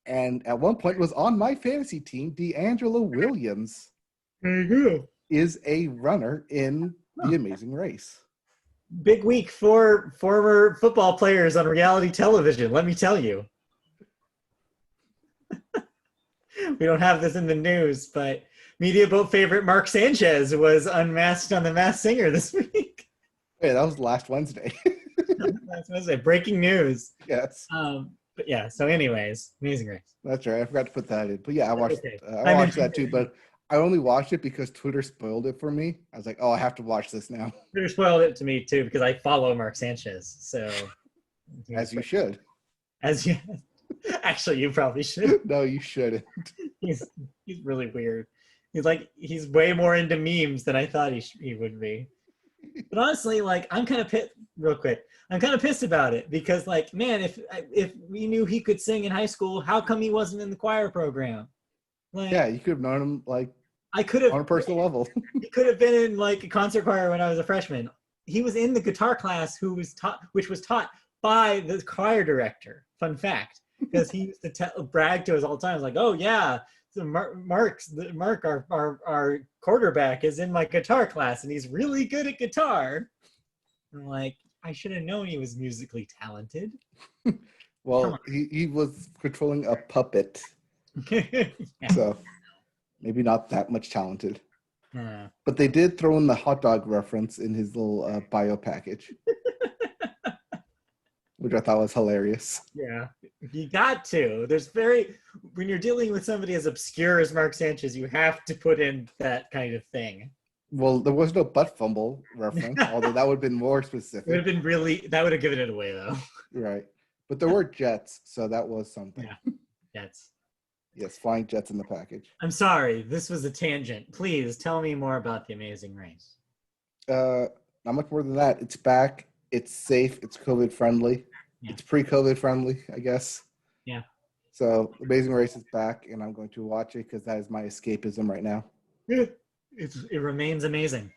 And at one point was on my fantasy team, D'Angelo Williams. There you go. Is a runner in The Amazing Race. Big week for former football players on reality television, let me tell you. We don't have this in the news, but Media Boat favorite Mark Sanchez was unmasked on The Masked Singer this week. Hey, that was last Wednesday. Last Wednesday. Breaking news. Yes. But yeah, so anyways, Amazing Race. That's right. I forgot to put that in. But yeah, I watched that too, but I only watched it because Twitter spoiled it for me. I was like, oh, I have to watch this now. Twitter spoiled it to me too because I follow Mark Sanchez. So as you should. Actually, you probably should. No, you shouldn't. He's really weird. He's way more into memes than I thought he would be. But honestly, like, I'm kind of pissed. Real quick, I'm kind of pissed about it because, like, man, if we knew he could sing in high school, how come he wasn't in the choir program? Like, yeah, you could have known him, like, I could have on a personal level. He could have been in, like, a concert choir when I was a freshman. He was in the guitar class which was taught by the choir director. Fun fact, because he used to brag to us all the time. Like, oh yeah, So Mark, our quarterback, is in my guitar class, and he's really good at guitar. I'm like, I should have known he was musically talented. Well, he was controlling a puppet, Yeah. so maybe not that much talented. Yeah. But they did throw in the hot dog reference in his little bio package, which I thought was hilarious. Yeah, you got to. When you're dealing with somebody as obscure as Mark Sanchez, you have to put in that kind of thing. Well, there was no butt fumble reference, although that would have been more specific. It would have been that would have given it away, though. Right. But there were jets, so that was something. Yeah, jets. Yes, flying jets in the package. I'm sorry, this was a tangent. Please tell me more about The Amazing Race. Not much more than that. It's back. It's safe. It's COVID friendly. Yeah. It's pre-COVID friendly, I guess. Yeah. So Amazing Race is back, and I'm going to watch it because that is my escapism right now. It remains amazing.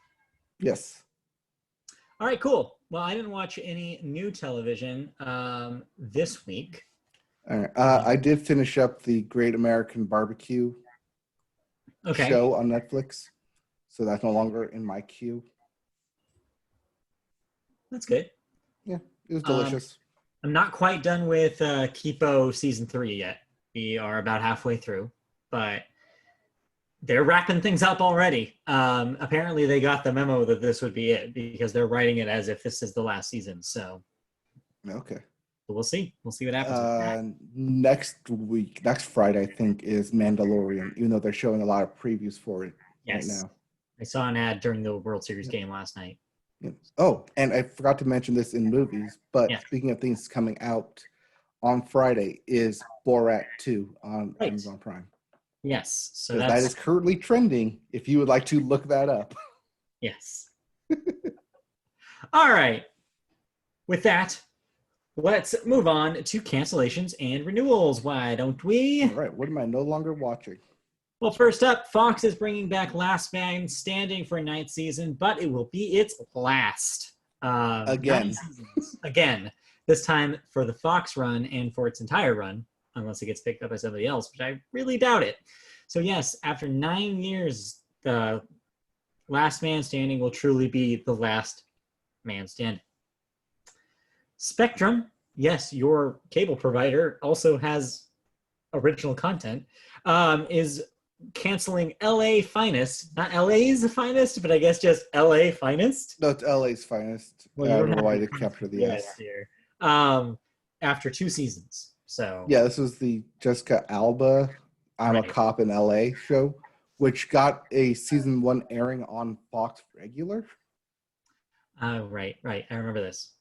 Yes. All right, cool. Well, I didn't watch any new television this week. All right. I did finish up the Great American Barbecue show on Netflix, so that's no longer in my queue. That's good. Yeah, it was delicious. I'm not quite done with Kipo season 3 yet. We are about halfway through, but they're wrapping things up already. Apparently, they got the memo that this would be it because they're writing it as if this is the last season. So, okay. We'll see. We'll see what happens. Next Friday, I think, is Mandalorian, even though they're showing a lot of previews for it right now. I saw an ad during the World Series game last night. Yes. Oh, and I forgot to mention this in movies, but speaking of things coming out, on Friday is Borat 2 on Amazon Prime. Yes. So that is currently trending if you would like to look that up. Yes. All right. With that, let's move on to cancellations and renewals. Why don't we? All right. What am I no longer watching? Well, first up, Fox is bringing back Last Man Standing for a ninth season, but it will be its last. Again. Again. This time for the Fox run and for its entire run, unless it gets picked up by somebody else, which I really doubt it. So yes, after 9 years, the Last Man Standing will truly be the last man standing. Spectrum, yes, your cable provider also has original content, is canceling LA Finest. Not LA's Finest, but I guess just LA Finest. No, it's LA's Finest. Well, I don't know why they capture the S. Here. After 2 seasons. So yeah, this was the Jessica Alba I'm a Cop in LA show, which got a season 1 airing on Fox regular. Right. I remember this.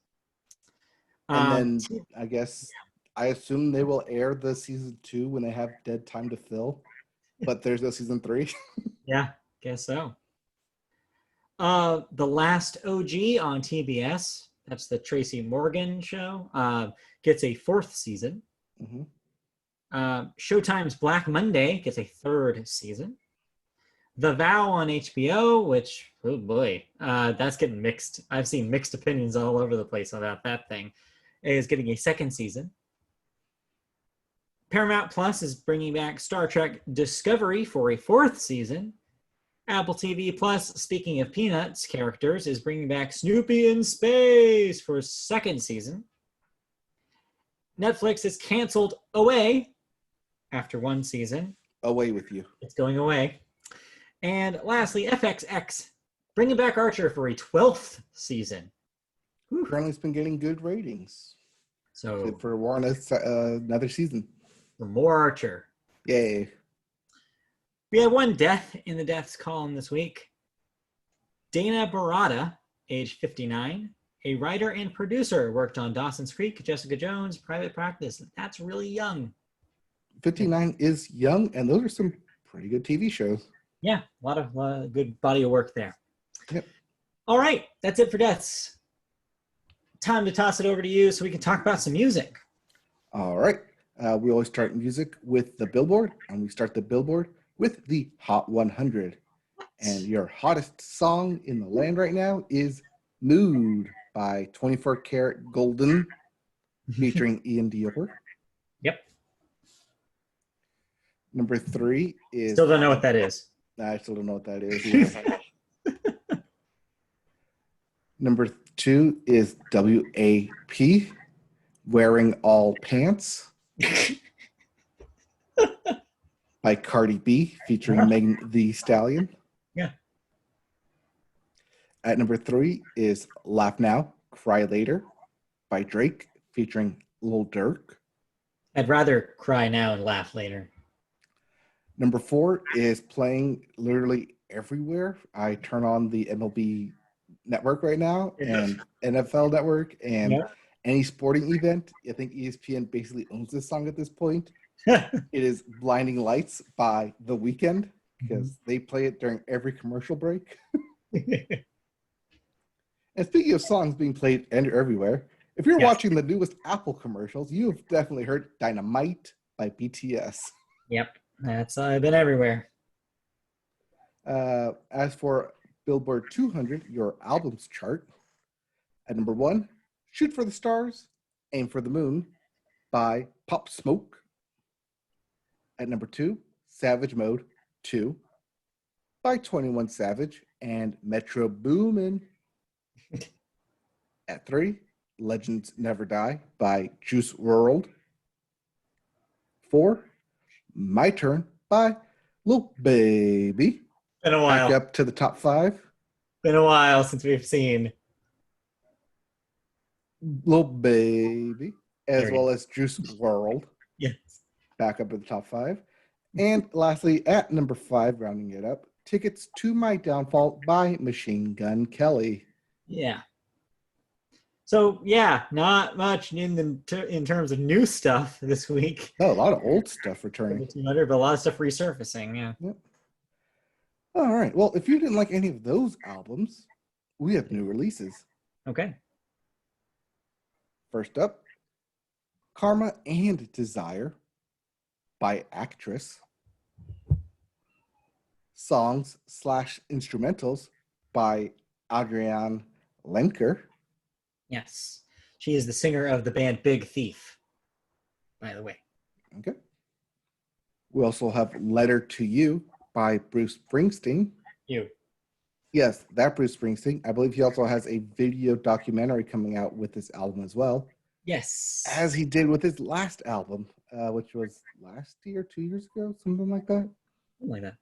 And then I guess I assume they will air the season 2 when they have dead time to fill, but there's no season 3. Yeah, guess so. The Last OG on TBS, that's the Tracy Morgan show, gets a 4th season. Mm-hmm. Showtime's Black Monday gets a 3rd season. The Vow on HBO, which, oh boy, that's getting mixed. I've seen mixed opinions all over the place about that thing, is getting a 2nd season. Paramount Plus is bringing back Star Trek Discovery for a 4th season. Apple TV Plus, speaking of Peanuts characters, is bringing back Snoopy in Space for a 2nd season. Netflix has canceled Away after 1 season. Away with you. It's going away. And lastly, FXX bringing back Archer for a 12th season. Apparently, it's been getting good ratings. So for another season. For more Archer. Yay. We have 1 death in the deaths column this week. Dana Barada, age 59, a writer and producer, worked on Dawson's Creek, Jessica Jones, Private Practice. That's really young. 59 is young, and those are some pretty good TV shows. Yeah, a lot of good body of work there. Yep. All right, that's it for deaths. Time to toss it over to you so we can talk about some music. All right. We always start music with the Billboard, and we start the Billboard with the Hot 100. And your hottest song in the land right now is Mood by 24 Karat Golden, featuring Ian Dior. Yep. Number 3 is... Still don't know what that is. I still don't know what that is either. Number 2 is WAP, Wearing All Pants, by Cardi B, featuring Megan Thee Stallion. Yeah. At number 3 is Laugh Now, Cry Later, by Drake, featuring Lil Durk. I'd rather cry now and laugh later. Number 4 is playing literally everywhere. I turn on the MLB network right now and NFL network and any sporting event. I think ESPN basically owns this song at this point. It is Blinding Lights by The Weeknd, because they play it during every commercial break. And speaking of songs being played everywhere, if you're watching the newest Apple commercials, you have definitely heard Dynamite by BTS. Yep, that's been everywhere. As for Billboard 200, your albums chart, at number 1, Shoot for the Stars, Aim for the Moon by Pop Smoke. At number 2, Savage Mode 2 by 21 Savage and Metro Boomin. At 3, Legends Never Die by Juice WRLD. 4, My Turn by Lil Baby. Been a while. Back up to the top 5. Been a while since we've seen Lil Baby, as well as Juice WRLD. Yes. Back up to the top 5. And lastly, at number 5, rounding it up, Tickets to My Downfall by Machine Gun Kelly. Yeah. So, yeah, not much in terms of new stuff this week. Oh, a lot of old stuff returning. 200, but a lot of stuff resurfacing, yeah. Yep. All right. Well, if you didn't like any of those albums, we have new releases. Okay. First up, Karma and Desire by Actress. Songs/instrumentals by Adrienne Lenker. Yes. She is the singer of the band Big Thief, by the way. Okay. We also have Letter to You by Bruce Springsteen. You. Yes, that Bruce Springsteen. I believe he also has a video documentary coming out with this album as well. Yes. As he did with his last album, which was last year, 2 years ago, something like that. Something like that.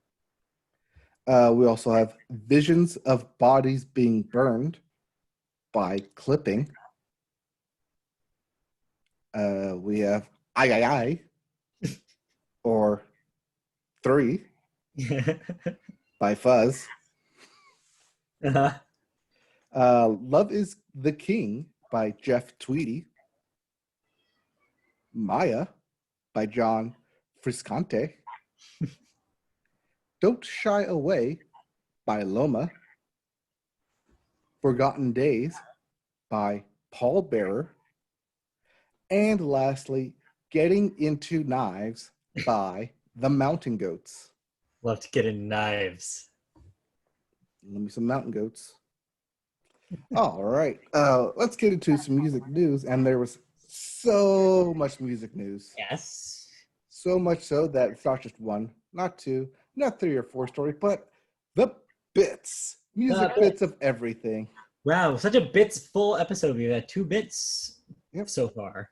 We also have Visions of Bodies Being Burned by Clipping. We have I, or 3 by Fuzz. Uh-huh. Love is the King by Jeff Tweedy. Maya by John Friscante. Don't Shy Away by Loma. Forgotten Days by Paul Bearer. And lastly, Getting Into Knives by The Mountain Goats. Love to get in knives. Let me some Mountain Goats. All right. Let's get into some music news. And there was so much music news. Yes. So much so that it's not just 1, not 2, not 3 or 4 stories, but the bits. Music bits of everything. Wow, such a bits full episode. We've had 2 bits so far.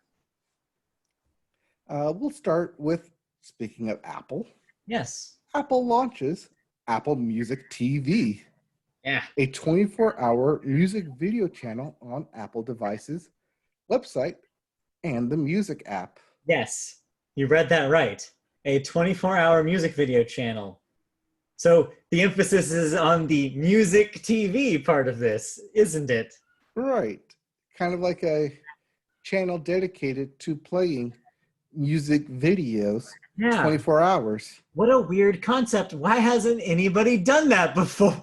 We'll start with, speaking of Apple. Yes. Apple launches Apple Music TV. Yeah. A 24-hour music video channel on Apple devices, website, and the music app. Yes, you read that right. A 24-hour music video channel. So the emphasis is on the music TV part of this, isn't it? Right. Kind of like a channel dedicated to playing music videos 24 hours. What a weird concept. Why hasn't anybody done that before?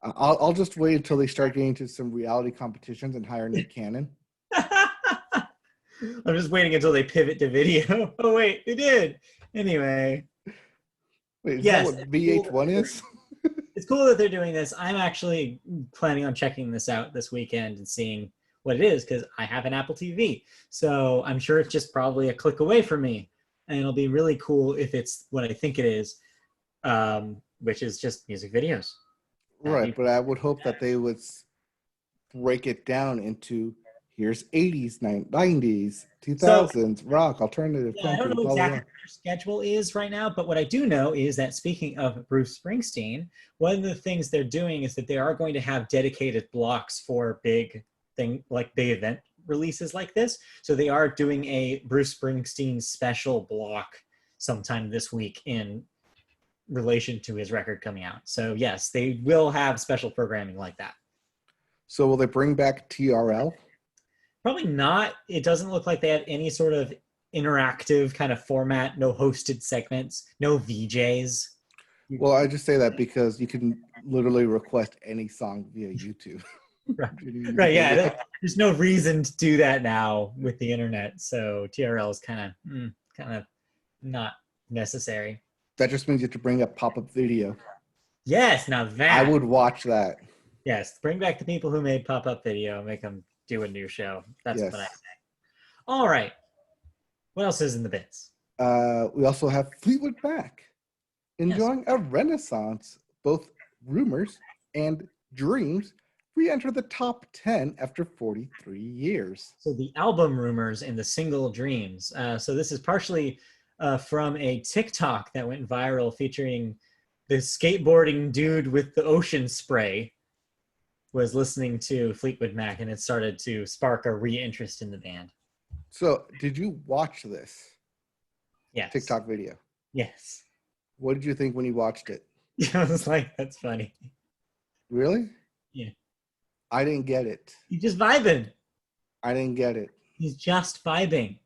I'll just wait until they start getting to some reality competitions and hire Nick Cannon. I'm just waiting until they pivot to video. Oh, wait, they did. Anyway. Wait, is that what VH1 is? It's cool that they're doing this. I'm actually planning on checking this out this weekend and seeing what it is, because I have an Apple TV. So I'm sure it's just probably a click away from me. and it'll be really cool if it's what I think it is, which is just music videos. Right, but I would hope that they would break it down into here's 80s, 90s, 2000s, rock, alternative, Yeah, I don't country, know blah, blah, exactly blah. what their schedule is right now, but what I do know is that speaking of Bruce Springsteen, one of the things they're doing is that they are going to have dedicated blocks for big event releases like this. So they are doing a Bruce Springsteen special block sometime this week in relation to his record coming out. So yes, they will have special programming like that. So will they bring back TRL? Probably not. It doesn't look like they have any sort of interactive kind of format, no hosted segments, no VJs. Well, I just say that because you can literally request any song via YouTube. Right, yeah. There's no reason to do that now with the internet. So TRL is kind of not necessary. That just means you have to bring up pop-up video. Yes, now that I would watch that. Yes, bring back the people who made pop-up video, make them do a new show. That's what I say. All right. What else is in the bits? We also have Fleetwood Mac enjoying a renaissance. Both Rumors and Dreams re-enter the top 10 after 43 years. So the album Rumors and the single Dreams. So this is partially from a TikTok that went viral featuring the skateboarding dude with the ocean spray was listening to Fleetwood Mac, and it started to spark a re-interest in the band. So did you watch this Yes. TikTok video? Yes. What did you think when you watched it? I was like, that's funny. Really? Yeah. I didn't get it. He's just vibing. I didn't get it. He's just vibing.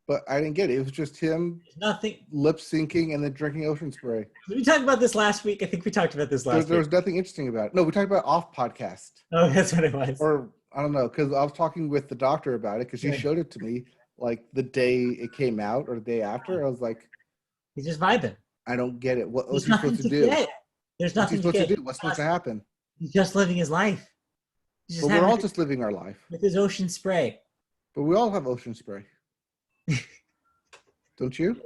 But I didn't get it. It was just him Nothing. lip syncing and then drinking ocean spray. Did we talk about this last week? I think we talked about this last week. There was nothing interesting about it. No, we talked about off podcast. Oh, that's what it was. Or I don't know, because I was talking with the doctor about it because she showed it to me like the day it came out or the day after. I was like, he's just vibing. I don't get it. What's he nothing supposed to do? Get. There's nothing What's he supposed to do? What's supposed to happen? He's just living his life. But we're all just living our life. With his ocean spray. But we all have ocean spray. Don't you?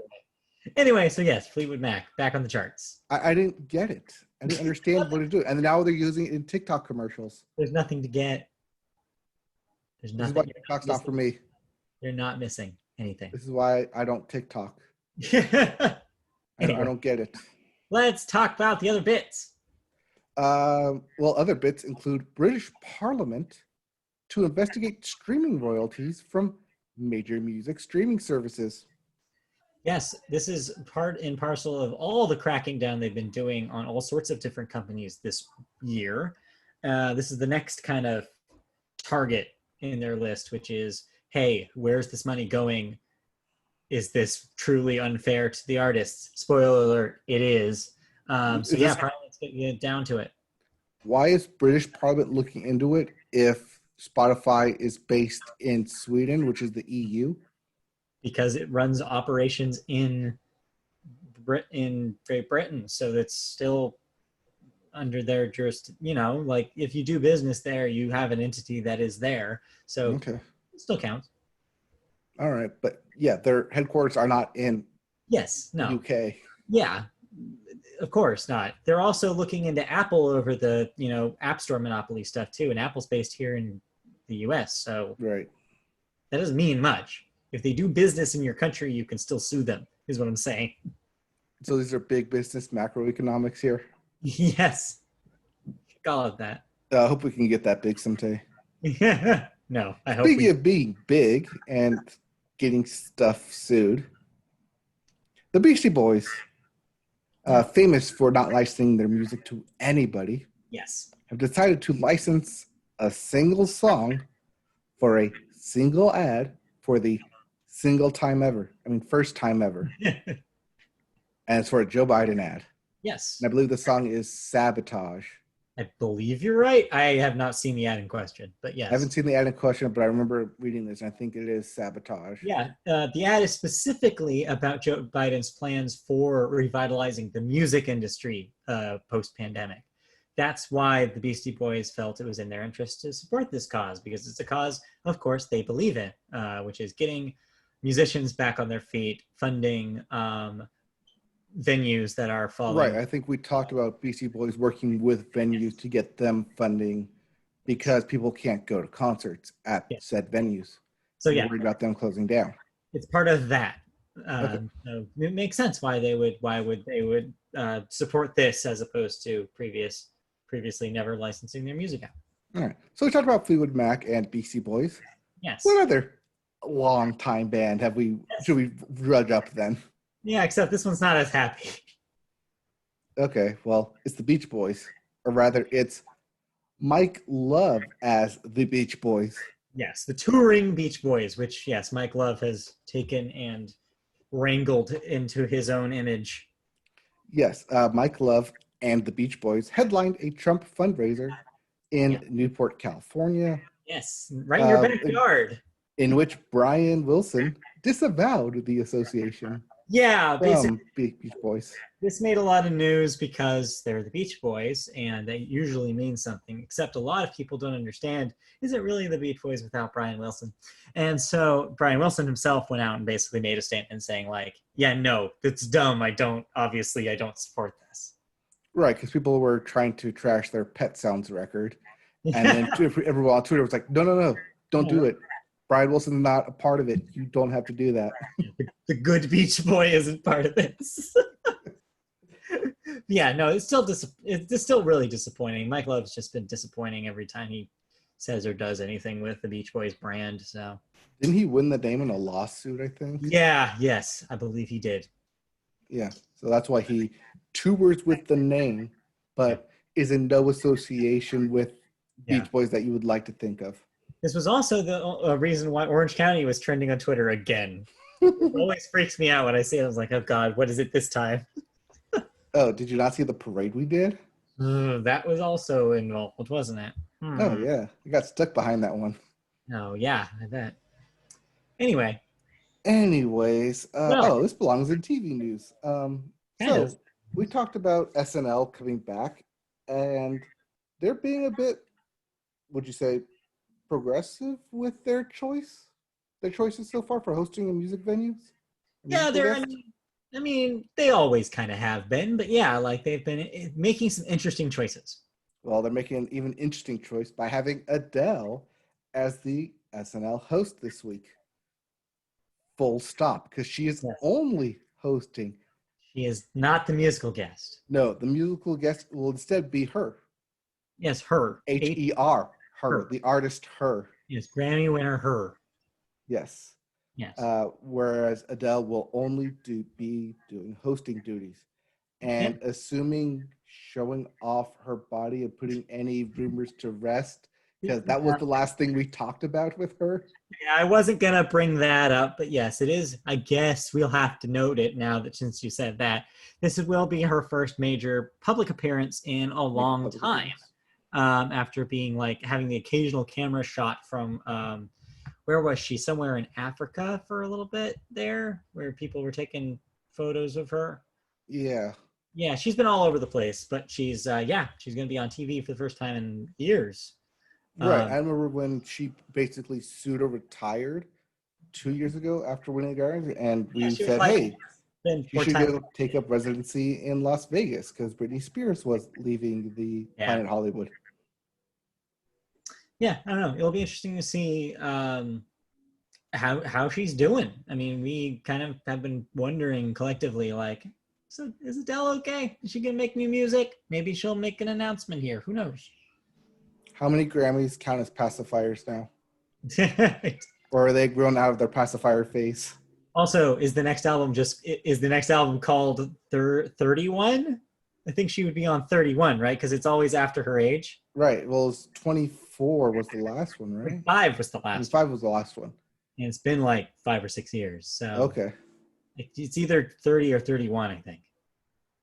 Anyway, so yes, Fleetwood Mac, back on the charts. I didn't get it. I didn't understand what to do. And now they're using it in TikTok commercials. There's nothing to get. There's nothing. This is why TikTok's not for me. You're not missing anything. This is why I don't TikTok. Anyway, I don't get it. Let's talk about the other bits. Well, other bits include British Parliament to investigate streaming royalties from major music streaming services. Yes, this is part and parcel of all the cracking down they've been doing on all sorts of different companies this year. This is the next kind of target in their list, which is, hey, where's this money going? Is this truly unfair to the artists? Spoiler alert, it is. Parliament's getting down to it. Why is British Parliament looking into it if Spotify is based in Sweden, which is the EU? Because it runs operations in Great Britain, so that's still under their jurisdiction. Like if you do business there, you have an entity that is there, so it still counts. All right, but yeah, their headquarters are not in UK. Yeah, of course not. They're also looking into Apple over the App Store monopoly stuff too, and Apple's based here in the US, so right. That doesn't mean much. If they do business in your country, you can still sue them, is what I'm saying. So these are big business macroeconomics here? Yes. Call it that. I hope we can get that big someday. No, I hope Speaking of being big and getting stuff sued, the Beastie Boys, famous for not licensing their music to anybody, have decided to license a single song for a single ad for the first time ever. And it's for a Joe Biden ad. Yes. And I believe the song is Sabotage. I believe you're right. I have not seen the ad in question, but yes. I haven't seen the ad in question, but I remember reading this, and I think it is Sabotage. Yeah. The ad is specifically about Joe Biden's plans for revitalizing the music industry post-pandemic. That's why the Beastie Boys felt it was in their interest to support this cause, because it's a cause, of course, they believe in, which is getting musicians back on their feet, funding venues that are falling. Right. I think we talked about Beastie Boys working with venues to get them funding because people can't go to concerts at said venues. So They're worried about them closing down. It's part of that. Okay. So it makes sense why they would support this as opposed to previously never licensing their music out. All right. So we talked about Fleetwood Mac and Beastie Boys. Yes. What other long-time band should we drudge up then? Yeah, except this one's not as happy. Okay, well, it's the Beach Boys. Or rather, it's Mike Love as the Beach Boys. Yes, the touring Beach Boys, which, yes, Mike Love has taken and wrangled into his own image. Yes, Mike Love and the Beach Boys headlined a Trump fundraiser in Newport, California. Yes, right in your backyard. In which Brian Wilson disavowed the association. Yeah, basically. Beach Boys. This made a lot of news because they're the Beach Boys, and that usually means something, except a lot of people don't understand, is it really the Beach Boys without Brian Wilson? And so Brian Wilson himself went out and basically made a statement saying, like, yeah, no, that's dumb. I don't support this. Right, because people were trying to trash their Pet Sounds record. And then everyone on Twitter was like, no, don't do it. Brian Wilson's not a part of it. You don't have to do that. The good Beach Boy isn't part of this. Yeah, no, it's still really disappointing. Mike Love's just been disappointing every time he says or does anything with the Beach Boys brand. So didn't he win the name in a lawsuit, I think? Yes, I believe he did. Yeah, so that's why he tours with the name, but is in no association with Beach Boys that you would like to think of. This was also the reason why Orange County was trending on Twitter again. It always freaks me out when I see it. I was like, oh God, what is it this time? Oh, did you not see the parade we did? That was also involved, wasn't it? Oh, yeah. You got stuck behind that one. Oh, yeah, I bet. Anyways, this belongs in TV news. So we talked about SNL coming back, and they're being a bit, would you say, progressive with their choices so far for hosting in music venues? Yeah, they always kind of have been, but yeah, like they've been making some interesting choices. Well, they're making an even interesting choice by having Adele as the SNL host this week. Full stop, because she is only hosting. She is not the musical guest. No, the musical guest will instead be her. Yes, her. Her. Her. The artist Her. Yes, Grammy winner Her. Yes. Yes. Whereas Adele will only be doing hosting duties. And assuming showing off her body and putting any rumors to rest, because that was the last thing we talked about with her. Yeah, I wasn't going to bring that up, but yes, it is. I guess we'll have to note it now that since you said that. This will be her first major public appearance in a long time. After being having the occasional camera shot from where was she? Somewhere in Africa for a little bit there, where people were taking photos of her. Yeah. Yeah, she's been all over the place, but she's going to be on TV for the first time in years. Right. I remember when she basically pseudo retired 2 years ago after winning the Grammys, and we said, hey, you should go take up residency in Las Vegas because Britney Spears was leaving the Planet Hollywood. Yeah, I don't know. It'll be interesting to see how she's doing. I mean, we kind of have been wondering collectively, so is Adele okay? Is she going to make new music? Maybe she'll make an announcement here. Who knows? How many Grammys count as pacifiers now? Or are they grown out of their pacifier phase? Also, is the next album called 31? I think she would be on 31, right? Because it's always after her age. Right. Well, it's 24 was the last one, right? 5 was the last 5 was the last one. And it's been 5 or 6 years. So okay. It's either 30 or 31, I think.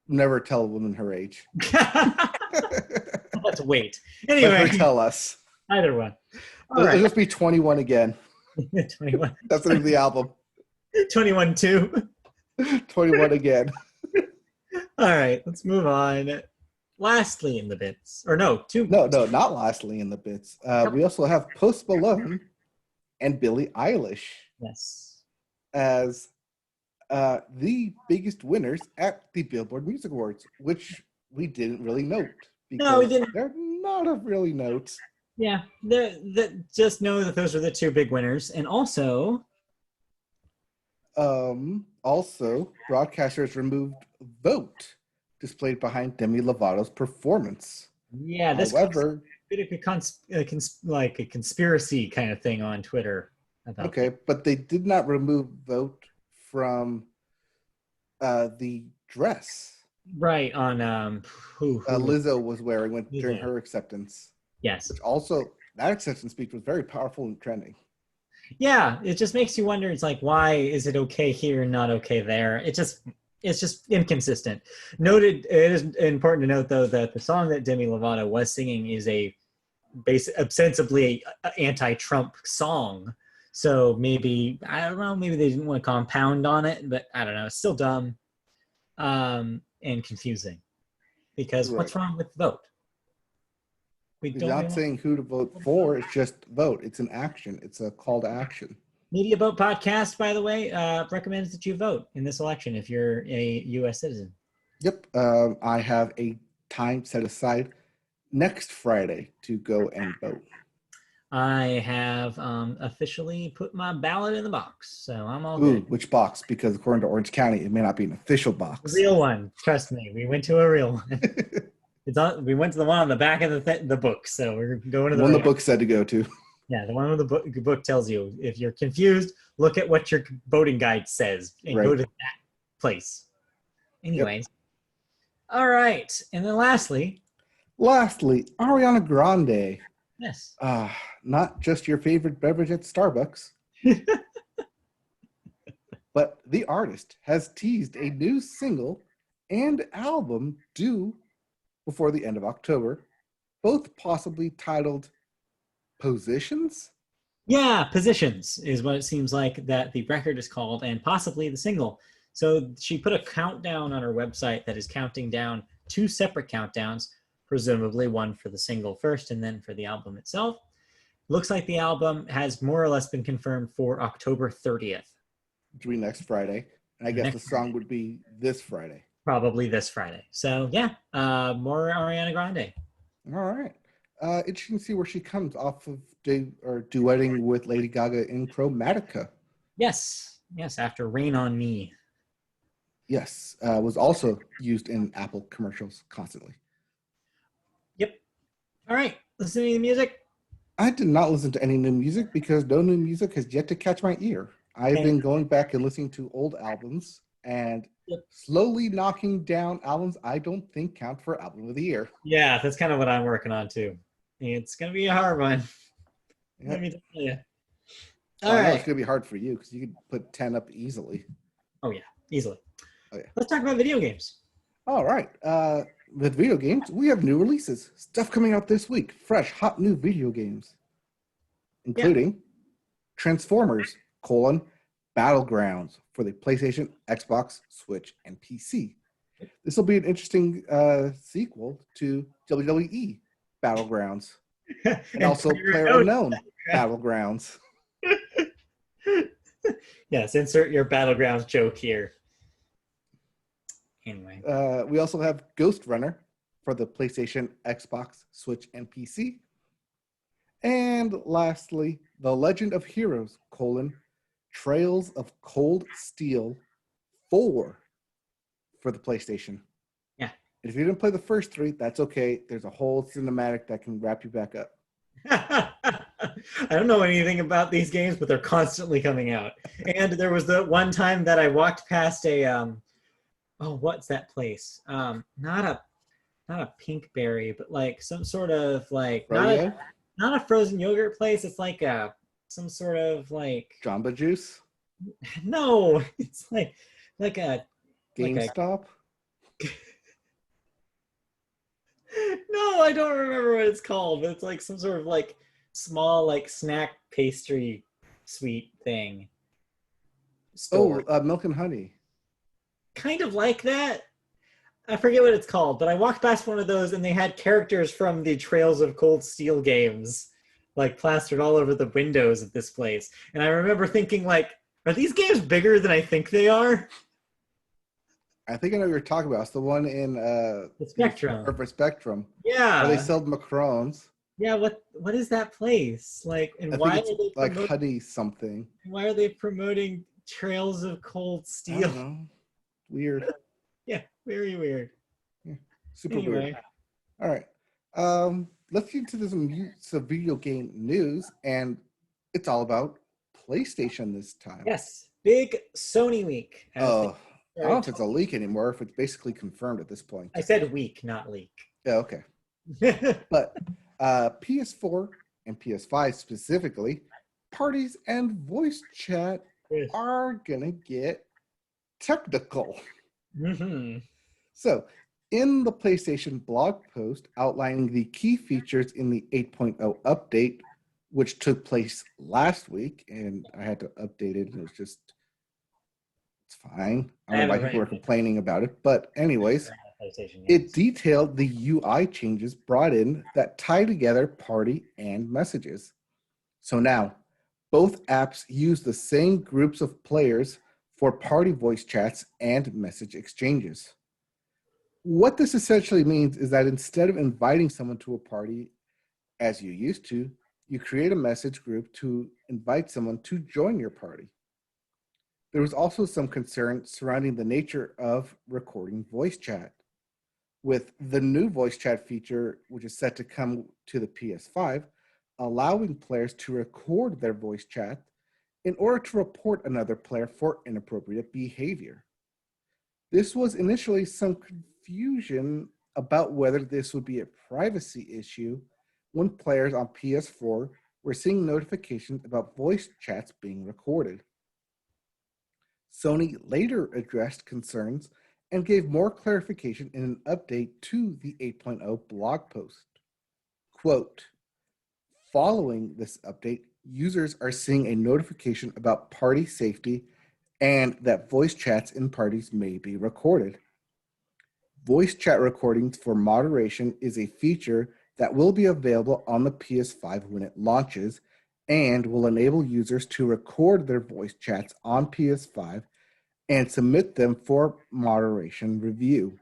Never tell a woman her age. Let's wait. Anyway. Let her tell us. Either one. It'll just be 21 again. 21. That's the name of the album. 21-2. 21 again. All right, let's move on. Lastly in the bits. Or no, two. No, not lastly in the bits. We also have Post Malone and Billie Eilish. Yes. as the biggest winners at the Billboard Music Awards, which we didn't really note No, we because didn't. they're not a really note. Yeah, just know that those are the two big winners. And also, Also, broadcasters removed Vote displayed behind Demi Lovato's performance. yeah, this However, bit of like a conspiracy kind of thing on Twitter about okay, but they did not remove Vote from the dress right on who Lizzo was wearing during Lizzo. her acceptance, Yes. which also, that acceptance speech was very powerful and trending. Yeah, it just makes you wonder. It's like, why is it okay here and not okay there? It's just inconsistent. Noted. It is important to note though that the song that Demi Lovato was singing is a ostensibly anti-Trump song. So maybe, I don't know, maybe they didn't want to compound on it, but I don't know. It's still dumb and confusing because what's wrong with Vote? We're not saying who to vote for. It's just vote. It's an action. It's a call to action. Media Vote Podcast, by the way, recommends that you vote in this election if you're a U.S. citizen. Yep. I have a time set aside next Friday to go and vote. I have officially put my ballot in the box, so I'm all good. Which box? Because according to Orange County, it may not be an official box. A real one. Trust me. We went to a real one. We went to the one on the back of the book, so we're going to the one the book said to go to. Yeah, the one where the book tells you. If you're confused, look at what your voting guide says and go to that place. Anyways. Yep. All right. And then lastly, Ariana Grande. Yes. Not just your favorite beverage at Starbucks, but the artist has teased a new single and album due before the end of October, both possibly titled Positions? Yeah, Positions is what it seems like that the record is called, and possibly the single. So she put a countdown on her website that is counting down 2 separate countdowns, presumably one for the single first and then for the album itself. Looks like the album has more or less been confirmed for October 30th. Which will be next Friday. And I guess the song would be this Friday. Probably this Friday. So yeah, more Ariana Grande. All right. Interesting to see where she comes off of duetting with Lady Gaga in Chromatica. Yes, after Rain on Me. Yes, was also used in Apple commercials constantly. Yep. All right, listening to the music? I did not listen to any new music because no new music has yet to catch my ear. I've been going back and listening to old albums and slowly knocking down albums I don't think count for album of the year. Yeah, that's kind of what I'm working on too. It's going to be a hard one. Yep. Let me tell you. All right. It's going to be hard for you because you could put 10 up easily. Oh, yeah. Easily. Okay. Let's talk about video games. All right. With video games, we have new releases. Stuff coming out this week. Fresh, hot new video games. Including Transformers, Battlegrounds for the PlayStation, Xbox, Switch, and PC. This will be an interesting sequel to WWE Battlegrounds. And also PlayerUnknown Battlegrounds. Yes, insert your Battlegrounds joke here. Anyway. We also have Ghost Runner for the PlayStation, Xbox, Switch, and PC. And lastly, The Legend of Heroes, Trails of Cold Steel 4 for the PlayStation. Yeah. If you didn't play the first 3, that's okay. There's a whole cinematic that can wrap you back up. I don't know anything about these games, but they're constantly coming out. And there was the one time that I walked past a what's that place? Not a Pinkberry, but like some sort of like not a frozen yogurt place. It's like some sort of like Jamba Juice. No, it's like a GameStop. No, I don't remember what it's called, but it's like some sort of like small like snack pastry sweet thing. Store. Milk and Honey. Kind of like that. I forget what it's called, but I walked past one of those and they had characters from the Trails of Cold Steel games like plastered all over the windows of this place. And I remember thinking like, Are these games bigger than I think they are? I think I know what you're talking about. It's the one in The Spectrum. for Spectrum where they Yeah. sold macarons. Yeah, what is that place? Like, and I think it's like honey something. why are they promoting Trails of Cold I don't Steel? know. Weird. Yeah, very weird. Yeah, super Anyway. weird. All right. Let's get into some video game news, and it's all about PlayStation this time. Yes, big Sony week. I don't know if it's a leak anymore, if it's basically confirmed at this point. I said week, not leak. Yeah, okay. But PS4 and PS5 specifically, parties and voice chat are gonna get technical. Mm-hmm. So, in the PlayStation blog post outlining the key features in the 8.0 update, which took place last week, and I had to update it, and it's fine. I don't know why people were complaining about it, but anyways, it detailed the UI changes brought in that tie together party and messages. So now, both apps use the same groups of players for party voice chats and message exchanges. What this essentially means is that instead of inviting someone to a party as you used to, you create a message group to invite someone to join your party. There was also some concern surrounding the nature of recording voice chat. With the new voice chat feature, which is set to come to the PS5, allowing players to record their voice chat in order to report another player for inappropriate behavior. This was initially some confusion about whether this would be a privacy issue when players on PS4 were seeing notifications about voice chats being recorded. Sony later addressed concerns and gave more clarification in an update to the 8.0 blog post. Quote, following this update, users are seeing a notification about party safety and that voice chats in parties may be recorded. Voice chat recordings for moderation is a feature that will be available on the PS5 when it launches and will enable users to record their voice chats on PS5 and submit them for moderation review.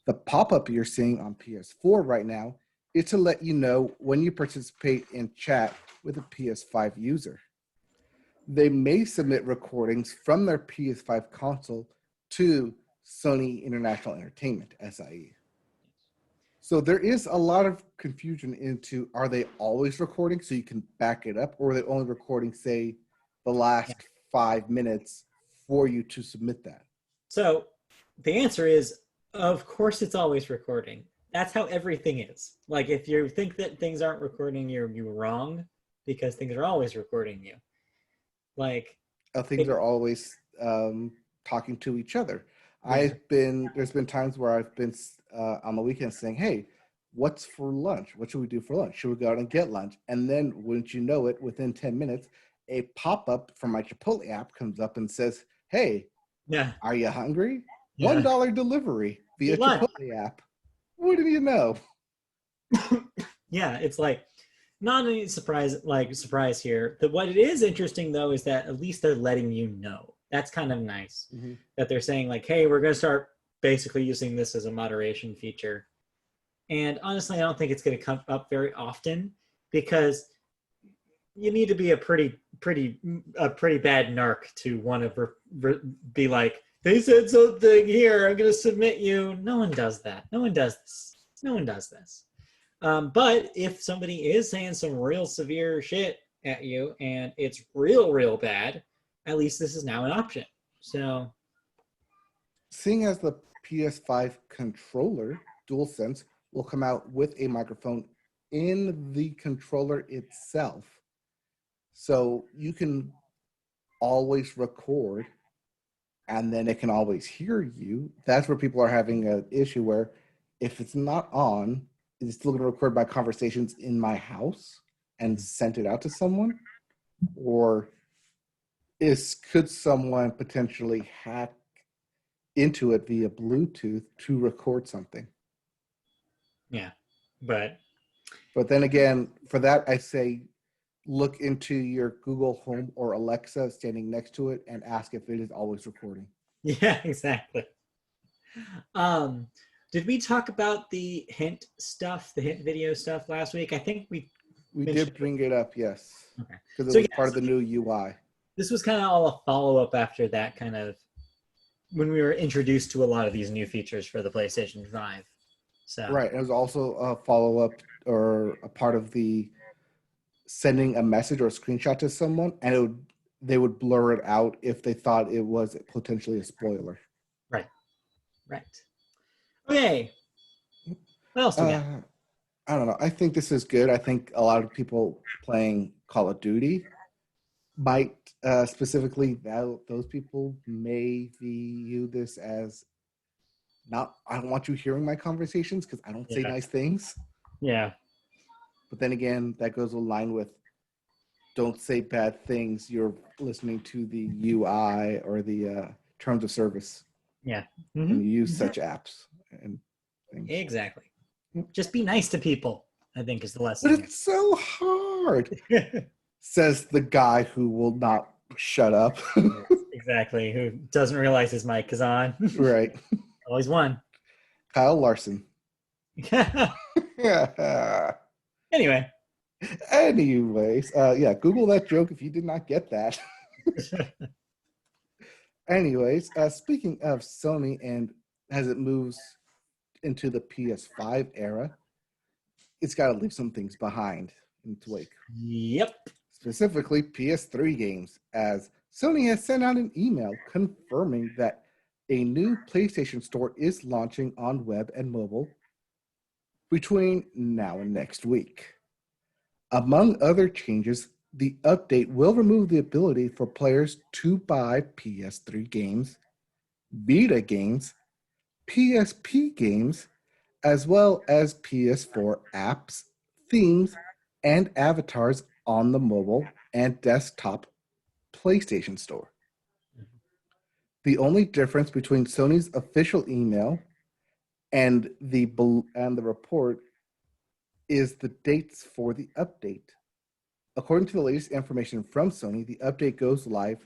The pop-up you're seeing on PS4 right now is to let you know when you participate in chat with a PS5 user. They may submit recordings from their PS5 console to Sony International Entertainment, SIE. So there is a lot of confusion into, are they always recording so you can back it up, or are they only recording, say, the last 5 minutes for you to submit that? So the answer is, of course it's always recording. That's how everything is. Like, if you think that things aren't recording, you're wrong, because things are always recording you. Like, things are always talking to each other. Yeah. There's been times where I've been on the weekend saying, hey, what's for lunch? What should we do for lunch? Should we go out and get lunch? And then, wouldn't you know it, within 10 minutes, a pop-up from my Chipotle app comes up and says, hey, are you hungry? Yeah. $1 delivery via Chipotle app. What do you know? Yeah, it's like, not any surprise here. What it is interesting, though, is that at least they're letting you know. That's kind of nice. Mm-hmm. That they're saying, like, hey, we're going to start basically using this as a moderation feature. And honestly, I don't think it's going to come up very often, because you need to be a pretty bad narc to want to be like, they said something here, I'm going to submit you. No one does that. No one does this. But if somebody is saying some real severe shit at you and it's real bad, at least this is now an option. So, seeing as the PS5 controller DualSense will come out with a microphone in the controller itself, so you can always record and then it can always hear you. That's where people are having an issue where if it's not on, is it still going to record my conversations in my house and send it out to someone? Or could someone potentially hack into it via Bluetooth to record something? Yeah, but then again, for that, I say look into your Google Home or Alexa standing next to it and ask if it is always recording. Yeah, exactly. Did we talk about the hint stuff, the hint video stuff last week? I think we did bring it up, yes. Okay. Because it So was yeah, part of the new UI. this was kind of all a follow-up after that kind of when we were introduced to a lot of these new features for the PlayStation 5. So Right. It was also a follow-up or a part of the sending a message or a screenshot to someone, and they would blur it out if they thought it was potentially a spoiler. Right. Okay. What else do we got? I don't know. I think this is good. I think a lot of people playing Call of Duty might specifically those people may view this as not. I don't want you hearing my conversations because I don't say nice things. Yeah. But then again, that goes in line with don't say bad things. You're listening to the UI or the terms of service. Yeah. When you use such apps and things. Exactly. Just be nice to people, I think, is the lesson. But it's so hard, says the guy who will not shut up. Exactly. Who doesn't realize his mic is on. Right. Always one. Kyle Larson. Anyway. Anyways, yeah, Google that joke if you did not get that. Anyways, speaking of Sony and as it moves into the PS5 era, it's got to leave some things behind in its wake. Yep. Specifically PS3 games, as Sony has sent out an email confirming that a new PlayStation Store is launching on web and mobile between now and next week. Among other changes, the update will remove the ability for players to buy PS3 games, Vita games, PSP games, as well as PS4 apps, themes, and avatars on the mobile and desktop PlayStation Store. The only difference between Sony's official email and the report is the dates for the update. According to the latest information from Sony, the update goes live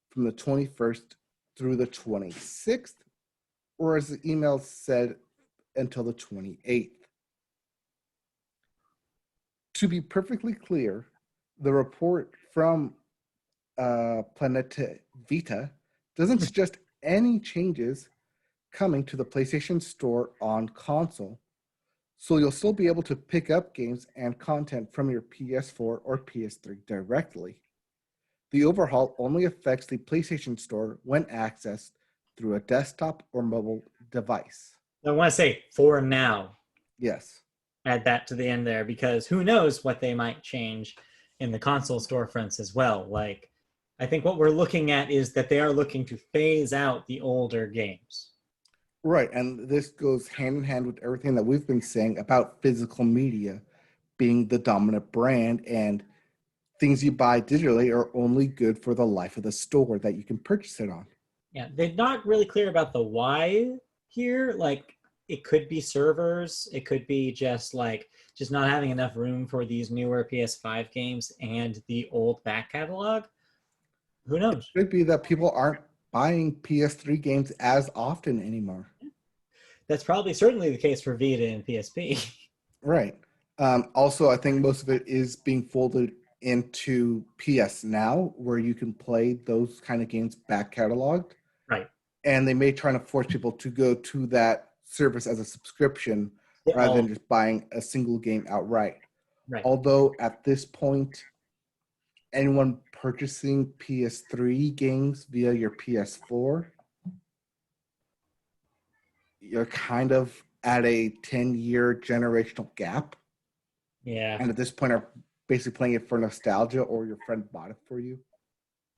from the 21st through the 26th, or as the email said, until the 28th. To be perfectly clear, the report from Planeta Vita doesn't suggest any changes coming to the PlayStation Store on console, so you'll still be able to pick up games and content from your PS4 or PS3 directly. The overhaul only affects the PlayStation Store when accessed through a desktop or mobile device. I want to say for now. Yes. Add that to the end there, because who knows what they might change in the console storefronts as well. Like, I think what we're looking at is that they are looking to phase out the older games. Right, and this goes hand in hand with everything that we've been saying about physical media being the dominant brand, and things you buy digitally are only good for the life of the store that you can purchase it on. Yeah, they're not really clear about the why here. Like, it could be servers. It could be just not having enough room for these newer PS5 games and the old back catalog. Who knows? It could be that people aren't buying PS3 games as often anymore. That's certainly the case for Vita and PSP. Right. Also, I think most of it is being folded into PS Now, where you can play those kind of games back cataloged. Right. And they may try to force people to go to that service as a subscription rather than just buying a single game outright. Right. Although at this point, anyone purchasing PS3 games via your PS4, you're kind of at a 10-year generational gap. Yeah. And at this point are basically playing it for nostalgia, or your friend bought it for you.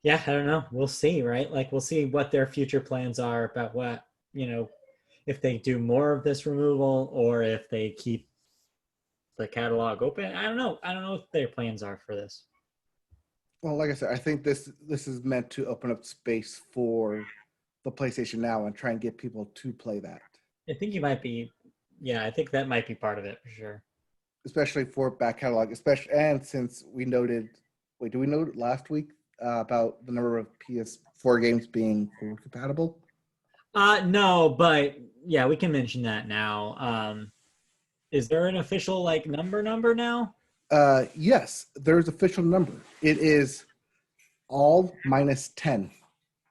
Yeah, I don't know. We'll see, right? Like, we'll see what their future plans are about what, if they do more of this removal or if they keep the catalog open. I don't know. I don't know what their plans are for this. Well, like I said, I think this is meant to open up space for the PlayStation Now and try and get people to play that. I think I think that might be part of it for sure. Especially for back catalog, and since we noted Wait, do we know last week about the number of PS4 games being forward compatible? No, but yeah, we can mention that now. Is there an official like number now? Yes, there's official number. It is all minus 10.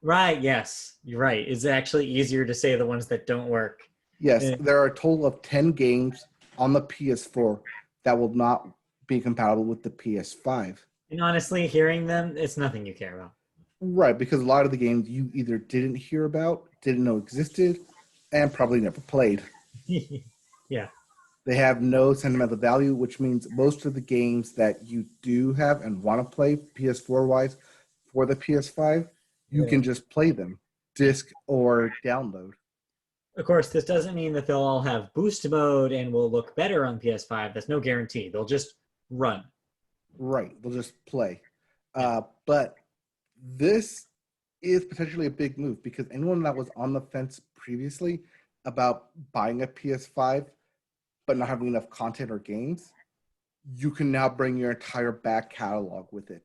Right, yes. You're right. It's actually easier to say the ones that don't work. Yes, Eh, there are a total of 10 games on the PS4 that will not be compatible with the PS5. And honestly, hearing them, it's nothing you care about. Right, because a lot of the games you either didn't hear about, didn't know existed, and probably never played. Yeah. They have no sentimental value, which means most of the games that you do have and want to play PS4 wise for the PS5, you Yeah. can just play them, disc or download. Of course, this doesn't mean that they'll all have boost mode and will look better on PS5. That's no guarantee. They'll just run. Right, they'll just play. Yeah. But this is potentially a big move because anyone that was on the fence previously about buying a PS5 but not having enough content or games, you can now bring your entire back catalog with it.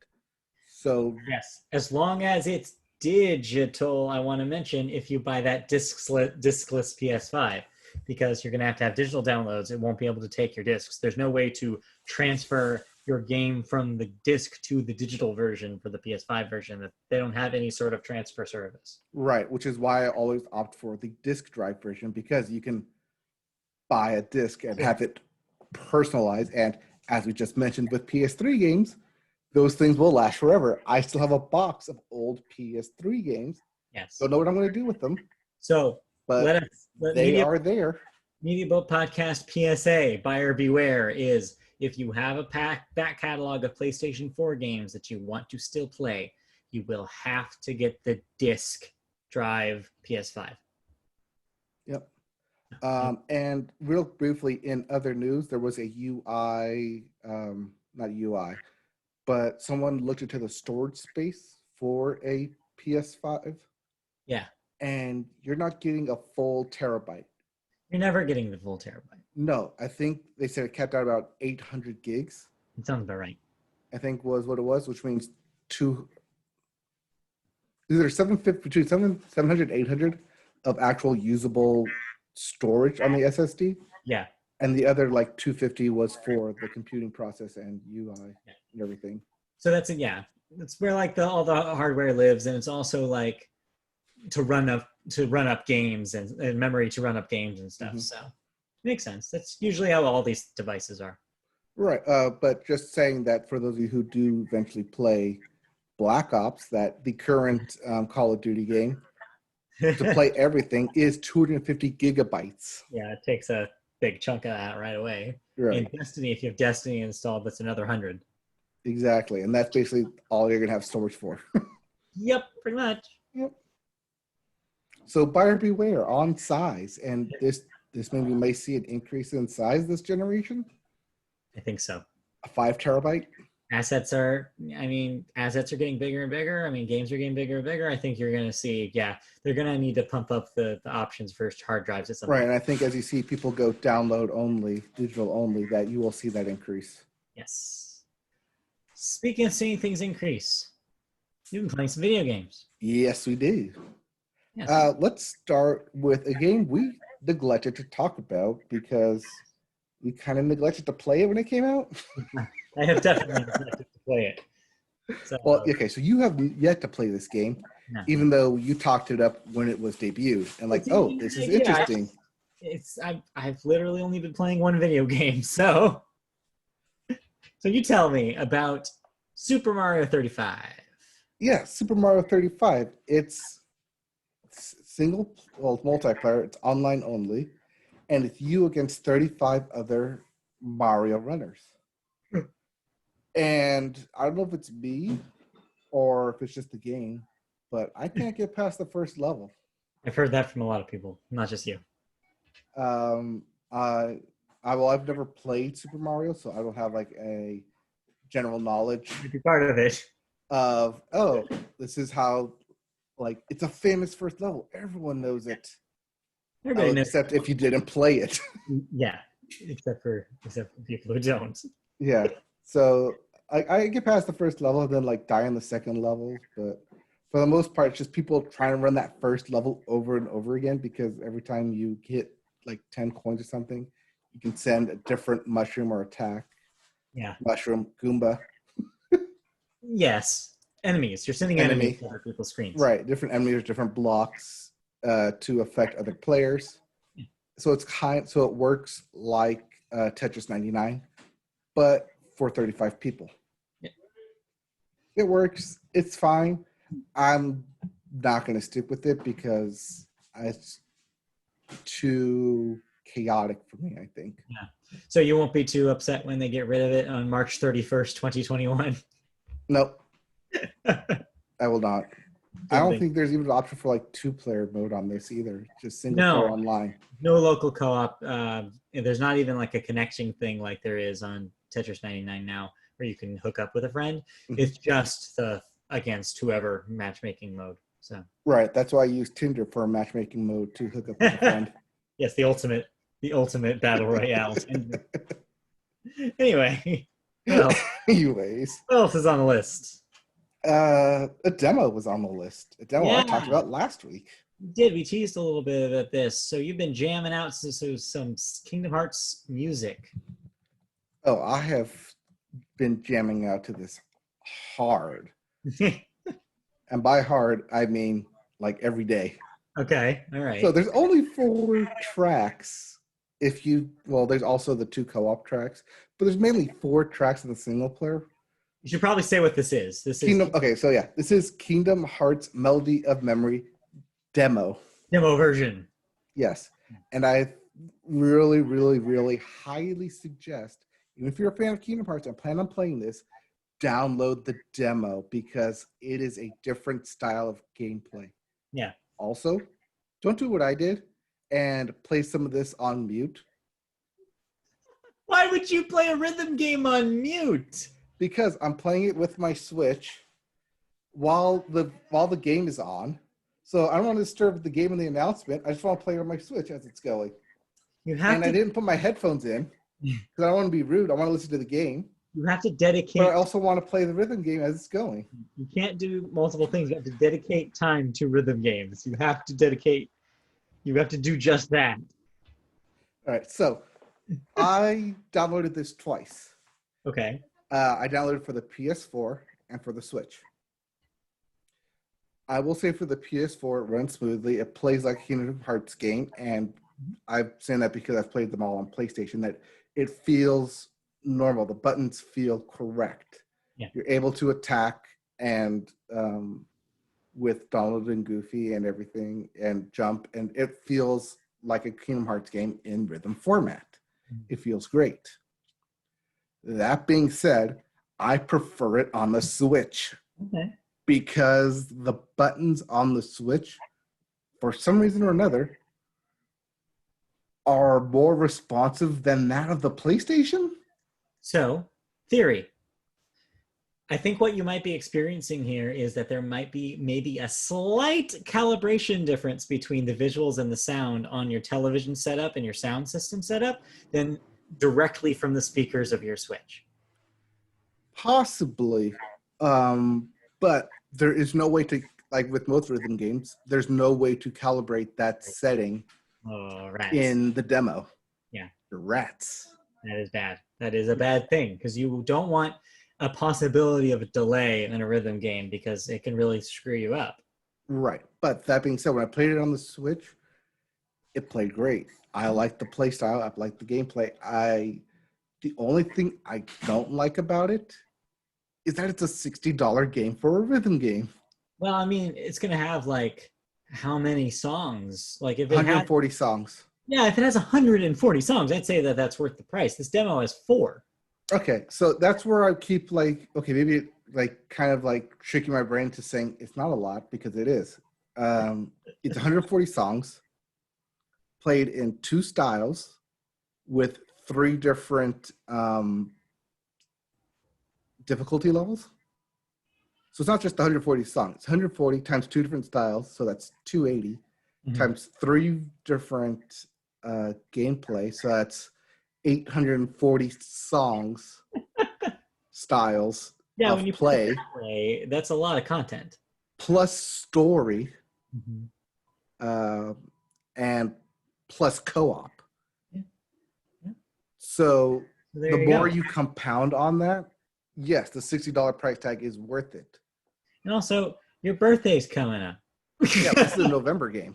So Yes. As long as it's digital, I want to mention if you buy that discless PS5, because you're going to have digital downloads. It won't be able to take your discs. There's no way to transfer your game from the disc to the digital version for the PS5 version. That they don't have any sort of transfer service. right, which is why I always opt for the disk drive version because you can buy a disc and have it personalized. And as we just mentioned with PS3 games, those things will last forever. I still have a box of old PS3 games. Yes. Don't know what I'm going to do with them, So but they are there. Media Boat Podcast PSA, buyer beware, is if you have a back catalog of PlayStation 4 games that you want to still play, you will have to get the disc drive PS5. Yep. And real briefly, in other news, there was a UI, not UI, but someone looked into the storage space for a PS5, Yeah. and you're not getting a full terabyte. You're never getting the full terabyte. No, I think they said it capped out about 800 gigs. It sounds about right. I think was what it was, which means either 750 between 700 800 of actual usable storage on the SSD. Yeah. And the other like 250 was for the computing process and UI and everything. So that's it. Yeah, that's where like all the hardware lives, and it's also like to run up games and memory to run up games and stuff. Mhm. So makes sense. That's usually how all these devices are. Right. But just saying that for those of you who do eventually play Black Ops, that the current Call of Duty game, to play everything is 250 gigabytes. Yeah, it takes a big chunk of that right away. Right. In Destiny, if you have Destiny installed, that's another 100. Exactly. And that's basically all you're going to have storage for. Yep, pretty much. Yep. So buyer beware on size. And this maybe we may see an increase in size this generation. I think so. A 5 terabyte. Assets are getting bigger and bigger. I mean, games are getting bigger and bigger. I think you're going to see, they're going to need to pump up the options for hard drives at some point. Right. And I think as you see people go download only, digital only, that you will see that increase. Yes. Speaking of seeing things increase, you've been playing some video games. Yes, we do. Yes. Let's start with a game we neglected to talk about because we kind of neglected to play it when it came out. I have definitely neglected to play it. So, Well, okay, so you have yet to play this game, no. even though you talked it up when it was debuted, and like, oh, this is interesting. I've literally only been playing one video game, so you tell me about Super Mario 35. Yeah, Super Mario 35. It's multiplayer. It's online only, and it's you against 35 other Mario runners. And I don't know if it's me or if it's just the game, but I can't get past the first level. I've heard that from a lot of people, not just you. I've never played Super Mario, so I don't have like a general knowledge You'd be part of it. of this is how, like, it's a famous first level. Everyone knows it. Everybody knows. Except if you didn't play it. Yeah, except for people who don't. Yeah. So I get past the first level and then like die in the second level, but for the most part, it's just people trying to run that first level over and over again because every time you hit like 10 coins or something, you can send a different mushroom or attack. Yeah. Mushroom, Goomba. Yes. Enemies. You're sending enemies to other people's screens. Right. Different enemies, different blocks to affect other players. So so it works like Tetris 99, but for 35 people. Yeah. It works. It's fine. I'm not going to stick with it because it's too chaotic for me, I think. Yeah. So you won't be too upset when they get rid of it on March 31st, 2021? Nope. I will not. I don't thing. think there's even an option for like 2-player mode on this either. Just single player online. No local co-op. There's not even like a connection thing like there is on Tetris 99 now, where you can hook up with a friend. Mm-hmm. It's just the against whoever matchmaking mode. So right. That's why I use Tinder for a matchmaking mode to hook up with a friend. Yes, the ultimate battle royale. Anyway, what else is on the list? A demo was on the list. A demo I talked about last week. We teased a little bit about this. So you've been jamming out some Kingdom Hearts music. Oh, I have been jamming out to this hard. And by hard, I mean like every day. Okay, all right. So there's only 4 tracks. There's also the 2 co-op tracks, but there's mainly 4 tracks in the single player. You should probably say what this is. This is Kingdom Hearts Melody of Memory demo version. Yes, and I really, really, really highly suggest, even if you're a fan of Kingdom Hearts and plan on playing this, download the demo because it is a different style of gameplay. Yeah. Also, don't do what I did and play some of this on mute. Why would you play a rhythm game on mute? Because I'm playing it with my Switch while the game is on. So I don't want to disturb the game and the announcement. I just want to play on my Switch as it's going. I didn't put my headphones in because I don't want to be rude. I want to listen to the game. You have to dedicate. But I also want to play the rhythm game as it's going. You can't do multiple things. You have to dedicate time to rhythm games. You have to do just that. All right. So I downloaded this twice. Okay. I downloaded for the PS4 and for the Switch. I will say for the PS4, it runs smoothly. It plays like a Kingdom Hearts game, and I'm saying that because I've played them all on PlayStation, that it feels normal. The buttons feel correct. Yeah. You're able to attack and with Donald and Goofy and everything and jump, and it feels like a Kingdom Hearts game in rhythm format. Mm-hmm. It feels great. That being said, I prefer it on the Switch. Okay. Because the buttons on the Switch, for some reason or another, are more responsive than that of the PlayStation. So, theory. I think what you might be experiencing here is that there might be maybe a slight calibration difference between the visuals and the sound on your television setup and your sound system setup than directly from the speakers of your Switch. Possibly. But there is no way to, like with most rhythm games, there's no way to calibrate that setting in the demo. Yeah. Rats. That is bad. That is a bad thing because you don't want a possibility of a delay in a rhythm game because it can really screw you up. Right. But that being said, when I played it on the Switch, it played great. I like the play style. I like the gameplay. The only thing I don't like about it is that it's a $60 game for a rhythm game. Well, I mean, it's going to have like how many songs? Like if it 140 songs. Yeah, if it has 140 songs, I'd say that that's worth the price. This demo has 4. Okay, so that's where I keep maybe kind of tricking my brain to saying it's not a lot because it is. It's 140 songs played in 2 styles with 3 different difficulty levels. So it's not just 140 songs. It's 140 times 2 different styles, so that's 280 times 3 different gameplay, so that's 840 songs styles Yeah, when of you put it play, that way, that's a lot of content. plus story, Mm-hmm. uh, and plus co-op. Yeah. Yeah. So So there the you more go. you compound on that, yes, the $60 price tag is worth it. And also, your birthday's coming up. Yeah, but this is a November game.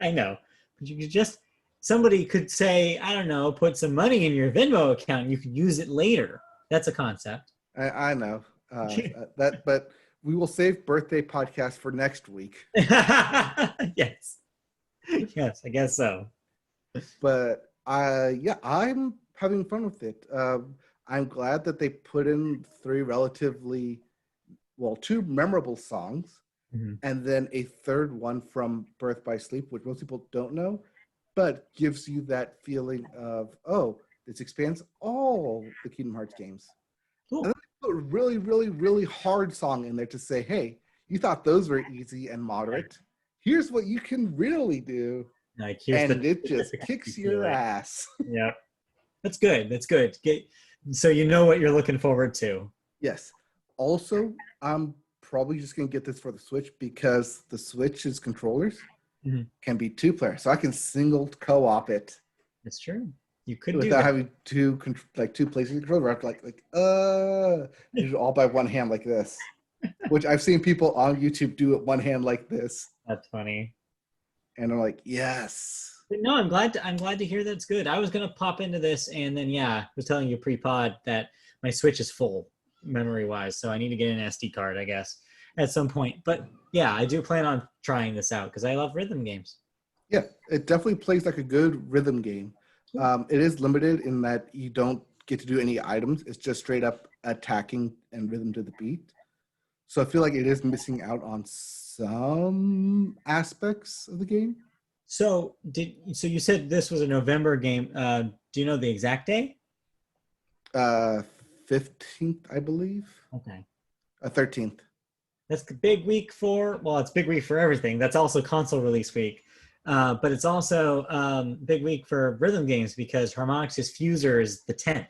I know. But you could just, somebody could say, I don't know, put some money in your Venmo account and you could use it later. That's a concept. I know that, but we will save birthday podcast for next week. Yes. Yes, I guess so. But yeah, I'm having fun with it. I'm glad that they put in two memorable songs, Mm-hmm. and then a third one from Birth by Sleep, which most people don't know, but gives you that feeling of, oh, this expands all the Kingdom Hearts games. Cool. And then they put a really, really, really hard song in there to say, hey, you thought those were easy and moderate. Here's what you can really do. Like, here's And the it just kicks your feeling. ass. Yeah. That's good. That's good. So you know what you're looking forward to. Yes. Also, I'm probably just going to get this for the Switch because the Switch's controllers Mm-hmm. can be two-player. So I can single co-op it That's true. You could do without that. having two places of controller. I have to do it all by one hand like this, which I've seen people on YouTube do it one hand like this. That's funny. And I'm like, yes. But no, I'm glad to hear that's good. I was gonna pop into this and then I was telling you pre-pod that my Switch is full memory wise, so I need to get an SD card, I guess, at some point. But yeah, I do plan on trying this out because I love rhythm games. Yeah, it definitely plays like a good rhythm game. It is limited in that you don't get to do any items. It's just straight up attacking and rhythm to the beat. So I feel like it is missing out on some aspects of the game. So you said this was a November game. Do you know the exact day? 15th, I believe. Okay. 13th. That's the big week it's big week for everything. That's also console release week. But it's also big week for rhythm games because Harmonix's Fuser is the 10th.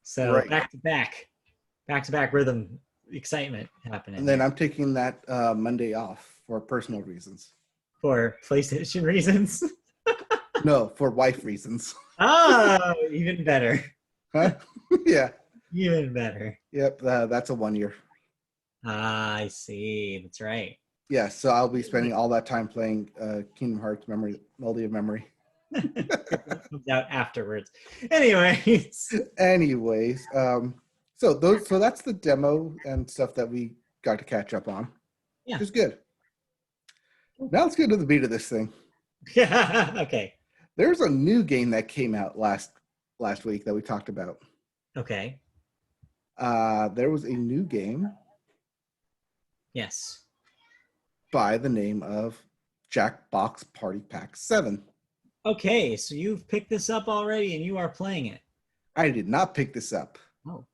So Right. back to back rhythm excitement happening. And then I'm taking that Monday off for personal reasons. For PlayStation reasons? No, for wife reasons. Oh, even better. Huh? Yeah. Even better. Yep, that's a 1 year. I see. That's right. Yeah, so I'll be spending all that time playing Kingdom Hearts Melody of Memory. Comes out afterwards. Anyways, so that's the demo and stuff that we got to catch up on. Yeah. Which is good. Now let's get to the beat of this thing. Yeah. Okay. There's a new game that came out last week that we talked about. Okay. There was a new game. Yes. By the name of Jackbox Party Pack 7. Okay, so you've picked this up already and you are playing it. I did not pick this up. Oh.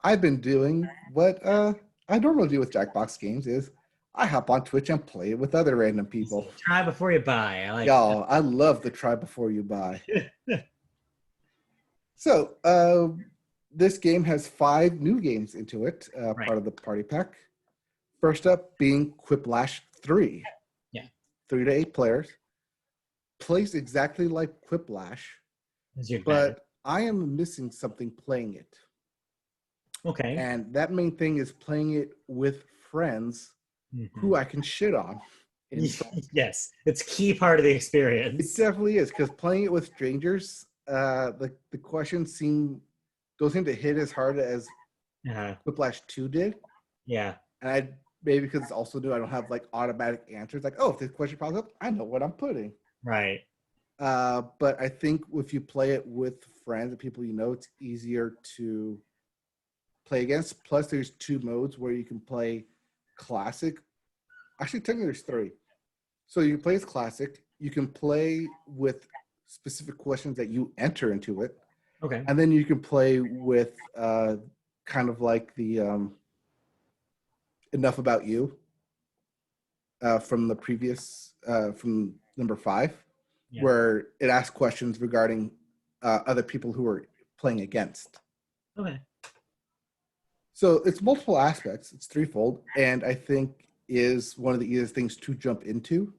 I've been doing what I normally do with Jackbox games is I hop on Twitch and play it with other random people. Try before you buy. I like Y'all, I love the try before you buy. So, this game has 5 new games into it, right. Part of the party pack. First up being Quiplash 3. Yeah. 3 to 8 players. Plays exactly like Quiplash, but better. I am missing something playing it. Okay. And that main thing is playing it with friends who I can shit on. Yes, it's a key part of the experience. It definitely is, because playing it with strangers, the questions don't seem to hit as hard as Quiplash 2 did. Yeah. And maybe because it's also new, I don't have like automatic answers. Like, oh, if this question pops up, I know what I'm putting. Right. But I think if you play it with friends and people you know, it's easier to play against. Plus, there's 2 modes where you can play classic. Actually, technically, there's 3. So you can play as classic. You can play with specific questions that you enter into it. Okay. And then you can play with kind of like the Enough About You from the previous, from number 5, where it asks questions regarding other people who are playing against. Okay. So it's multiple aspects. It's threefold, and I think is one of the easiest things to jump into.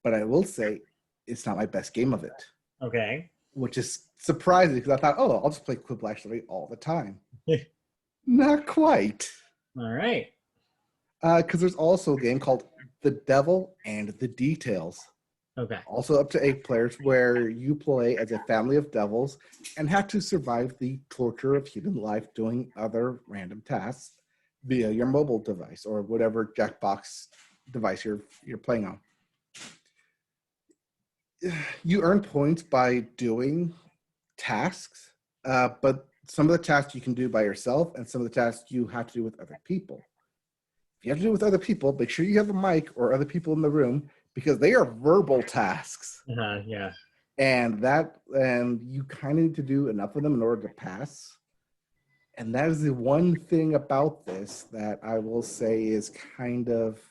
But I will say it's not my best game of it, Okay. which is surprising because I thought, oh, I'll just play Quiplash all the time. Not quite. All right. Because there's also a game called The Devil and the Details. Okay. Also up to 8 players, where you play as a family of devils and have to survive the torture of human life doing other random tasks via your mobile device or whatever Jackbox device you're playing on. You earn points by doing tasks, but some of the tasks you can do by yourself and some of the tasks you have to do with other people. If you have to do it with other people, make sure you have a mic or other people in the room because they are verbal tasks. Yeah. And you kind of need to do enough of them in order to pass. And that is the one thing about this that I will say is kind of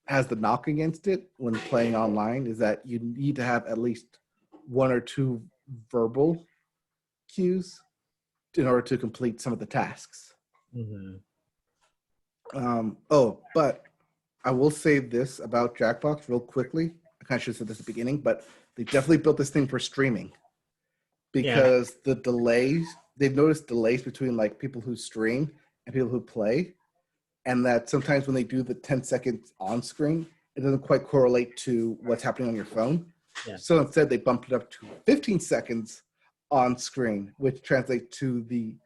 has the knock against it when playing online, is that you need to have at least 1 or 2 verbal cues in order to complete some of the tasks. Mm-hmm. But I will say this about Jackbox real quickly. I kind of should have said this at the beginning, but they definitely built this thing for streaming because the delays, they've noticed delays between like people who stream and people who play. And that sometimes when they do the 10 seconds on screen, it doesn't quite correlate to what's happening on your phone. Yeah. So instead, they bumped it up to 15 seconds on screen, which translates to the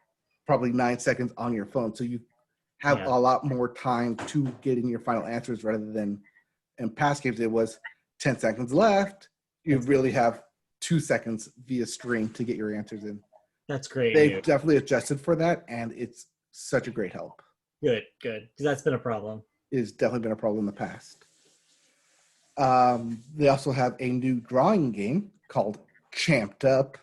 probably 9 seconds on your phone. So you have a lot more time to get in your final answers rather than in past games, it was 10 seconds left. You really have 2 seconds via stream to get your answers in. That's great. They've definitely adjusted for that, and it's such a great help. Good. Because that's been a problem. It's definitely been a problem in the past. They also have a new drawing game called Champed Up.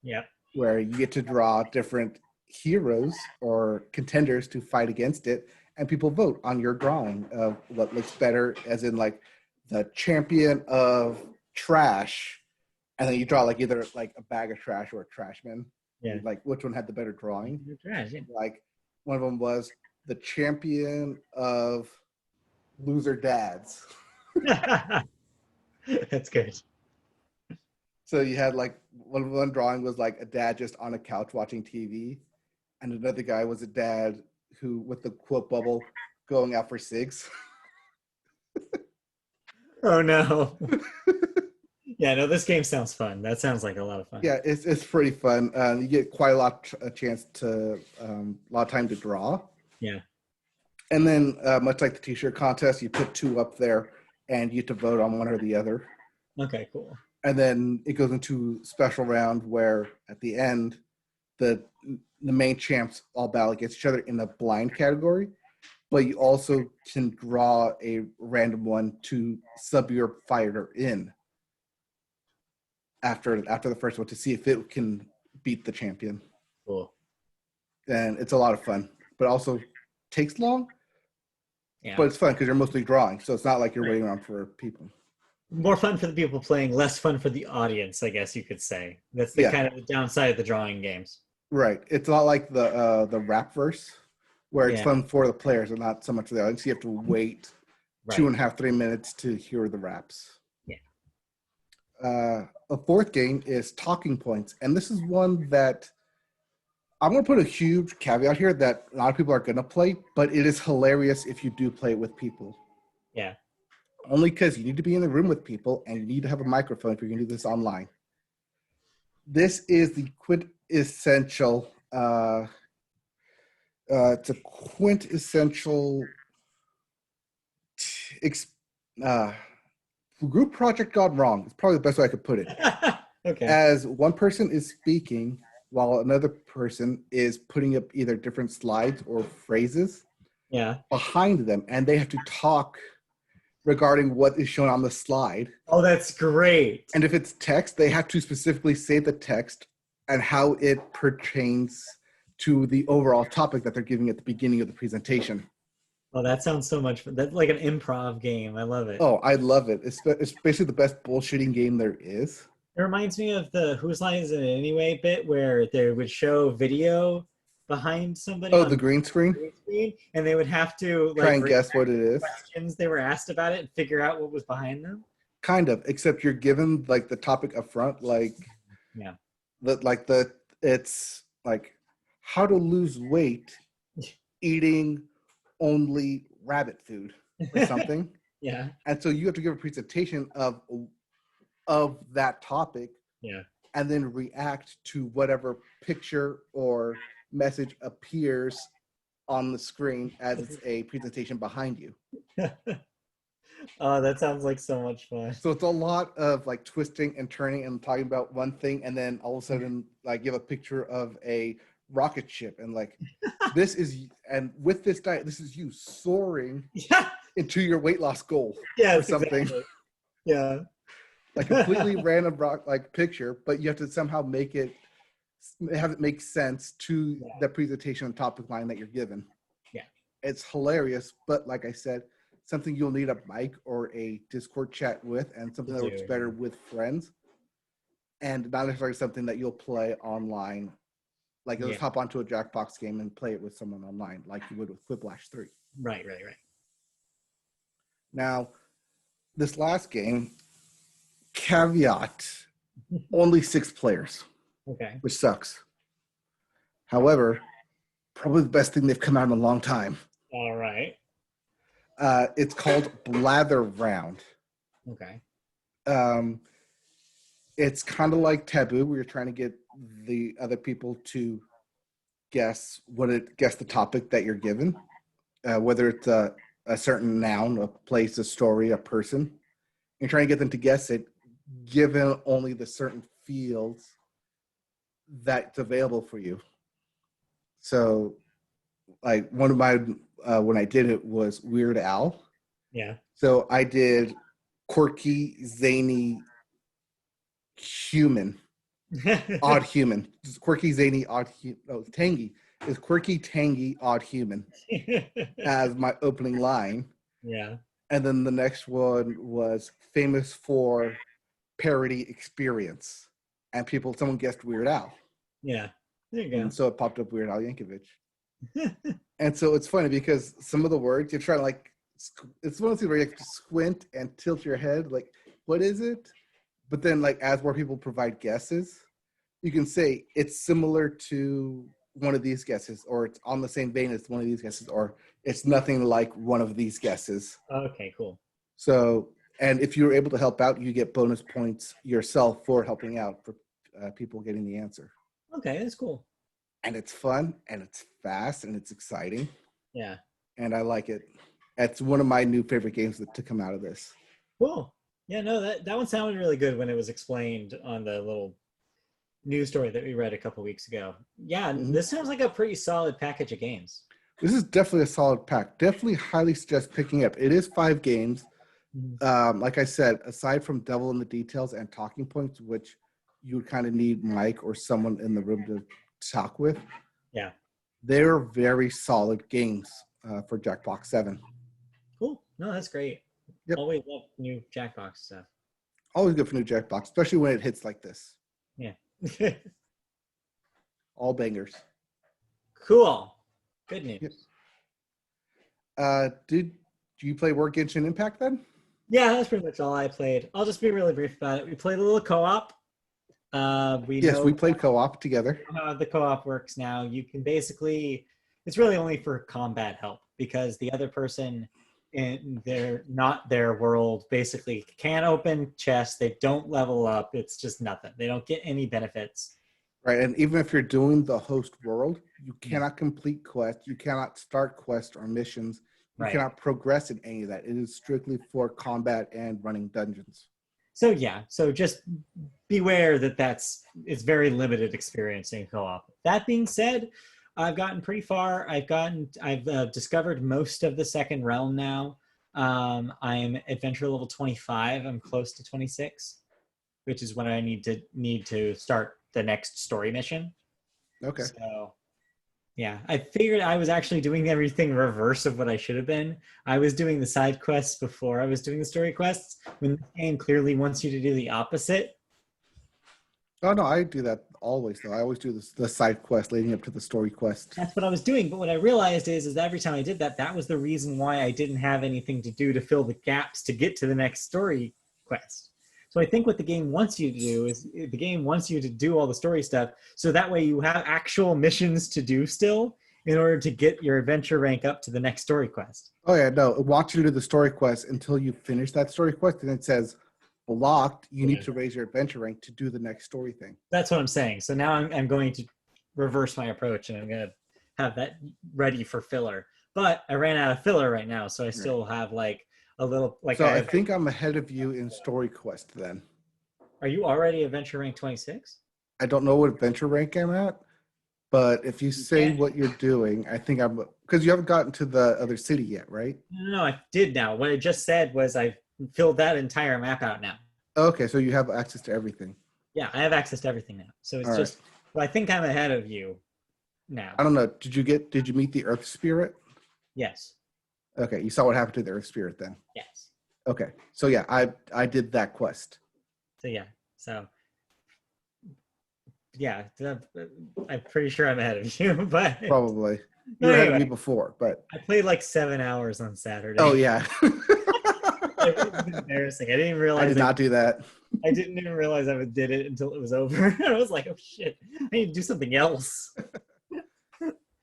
Yep. Where you get to draw different heroes or contenders to fight against it, and people vote on your drawing of what looks better, as in like the champion of trash, and then you draw like either like a bag of trash or a trash man. Yeah. Like which one had the better drawing? Trash, yeah. Like one of them was the champion of loser dads. That's good. So you had like one drawing was like a dad just on a couch watching TV, and another guy was a dad who, with the quote bubble, going out for cigs. Oh no. Yeah, no, this game sounds fun. That sounds like a lot of fun. Yeah, it's pretty fun. You get quite a chance to a lot of time to draw. Yeah. And then much like the t-shirt contest, you put 2 up there and you get to vote on one or the other. Okay, cool. And then it goes into special round where at the end, the main champs all battle against each other in the blind category, but you also can draw a random one to sub your fighter in after the first one to see if it can beat the champion. Cool. And it's a lot of fun, but also takes long. Yeah. But it's fun because you're mostly drawing, so it's not like you're waiting around for people. More fun for the people playing, less fun for the audience, I guess you could say. That's the kind of the downside of the drawing games. Right. It's not like the rap verse, where it's fun for the players and not so much for the audience. You have to wait 2.5, 3 minutes to hear the raps. Yeah. A fourth game is Talking Points, and this is one that I'm going to put a huge caveat here that a lot of people are going to play, but it is hilarious if you do play it with people. Yeah. Only because you need to be in the room with people and you need to have a microphone if you're going to do this online. This is the quintessential, it's a quintessential group project gone wrong. It's probably the best way I could put it. Okay. As one person is speaking while another person is putting up either different slides or phrases behind them, and they have to talk regarding what is shown on the slide. Oh, that's great. And if it's text, they have to specifically say the text and how it pertains to the overall topic that they're giving at the beginning of the presentation. Oh, that sounds so much fun. That's like an improv game. I love it. Oh, I love it. It's basically the best bullshitting game there is. It reminds me of the Whose Line Is It Anyway bit where they would show video behind somebody Oh, on the green screen? the green screen, and they would have to Try like and guess what it is. questions they were asked about it and figure out what was behind them. Kind of, except you're given like the topic up front, Yeah. it's like how to lose weight eating only rabbit food or something. Yeah. And so you have to give a presentation of that topic Yeah. and then react to whatever picture or message appears on the screen as it's a presentation behind you. Oh, that sounds like so much fun. So it's a lot of like twisting and turning and talking about one thing, and then all of a sudden like give a picture of a rocket ship and like this is, and with this diet, this is you soaring Yeah. into your weight loss goal Yeah. or something. Exactly. Yeah. Like completely random like picture, but you have to somehow have it make sense to the presentation and topic line that you're given. Yeah. It's hilarious, but like I said, something you'll need a mic or a Discord chat with, and something that works better with friends, and not necessarily something that you'll play online. Like you'll just hop onto a Jackbox game and play it with someone online, like you would with Quiplash 3. Right. Now, this last game, caveat, only 6 players. Okay. Which sucks. However, probably the best thing they've come out in a long time. All right. It's called Blather Round. Okay. It's kind of like Taboo, where you're trying to get the other people to guess the topic that you're given, whether it's a certain noun, a place, a story, a person. You're trying to get them to guess it, given only the certain fields that's available for you. So, like one of my when I did it was Weird Al. Yeah. So I did quirky, zany, human, odd human. Just quirky, zany, odd. Tangy is quirky, tangy, odd human as my opening line. Yeah. And then the next one was famous for parody experience, and someone guessed Weird Al. Yeah. There you go. And so it popped up Weird Al Yankovic. And so it's funny because some of the words you're trying to like, it's one of those things where you have to squint and tilt your head, like, what is it? But then, like, as more people provide guesses, you can say it's similar to one of these guesses, or it's on the same vein as one of these guesses, or it's nothing like one of these guesses. Okay, cool. So, and if you're able to help out, you get bonus points yourself for helping out for people getting the answer. Okay, that's cool. And it's fun, and it's fast, and it's exciting. Yeah. And I like it. It's one of my new favorite games to come out of this. Cool. Yeah, no, that one sounded really good when it was explained on the little news story that we read a couple weeks ago. Yeah, This sounds like a pretty solid package of games. This is definitely a solid pack. Definitely highly suggest picking up. It is 5 games. Like I said, aside from Devil in the Details and Talking Points, which you would kind of need Mike or someone in the room to talk with. Yeah. They're very solid games for Jackbox 7. Cool. No, that's great. Yep. Always love new Jackbox stuff. Always good for new Jackbox, especially when it hits like this. Yeah. All bangers. Cool. Good news. Yep. Did you play War Genshin Impact then? Yeah, that's pretty much all I played. I'll just be really brief about it. We played a little co-op. We played co-op together. How the co-op works now. You can basically, it's really only for combat help because the other person in their world basically can't open chests. They don't level up. It's just nothing. They don't get any benefits. Right, and even if you're doing the host world, you cannot complete quests. You cannot start quests or missions. You cannot progress in any of that. It is strictly for combat and running dungeons. So just beware that it's very limited experience in co-op. That being said, I've gotten pretty far. I've discovered most of the second realm now. I'm adventure level 25. I'm close to 26, which is when I need to start the next story mission. Okay. So, yeah, I figured I was actually doing everything reverse of what I should have been. I was doing the side quests before I was doing the story quests, when the game clearly wants you to do the opposite. Oh no, I do that always though. I always do the side quest leading up to the story quest. That's what I was doing. But what I realized is every time I did that, that was the reason why I didn't have anything to do to fill the gaps to get to the next story quest. So I think what the game wants you to do is the game wants you to do all the story stuff. So that way you have actual missions to do still in order to get your adventure rank up to the next story quest. Oh yeah, no, it wants you to do the story quest until you finish that story quest, and it says blocked. You need to raise your adventure rank to do the next story thing. That's what I'm saying. So now I'm going to reverse my approach, and I'm going to have that ready for filler. But I ran out of filler right now, so I still have like a little like. So I think I'm ahead of you in story quest. Then. Are you already adventure rank 26? I don't know what adventure rank I'm at, but if you say what you're doing, I think I'm because you haven't gotten to the other city yet, right? No, I did now. What I just said was I filled that entire map out now. Okay, so you have access to everything. Yeah, I have access to everything now. So it's just, well, I think I'm ahead of you now. I don't know. Did you meet the Earth Spirit? Yes. Okay, you saw what happened to the Earth Spirit then. Yes. Okay, so yeah, I did that quest. So yeah, I'm pretty sure I'm ahead of you, but Probably. You were ahead of me before, but I played like 7 hours on Saturday. oh yeah. It was embarrassing. I didn't even realize I did not do that. I didn't even realize I did it until it was over. I was like, oh shit, I need to do something else.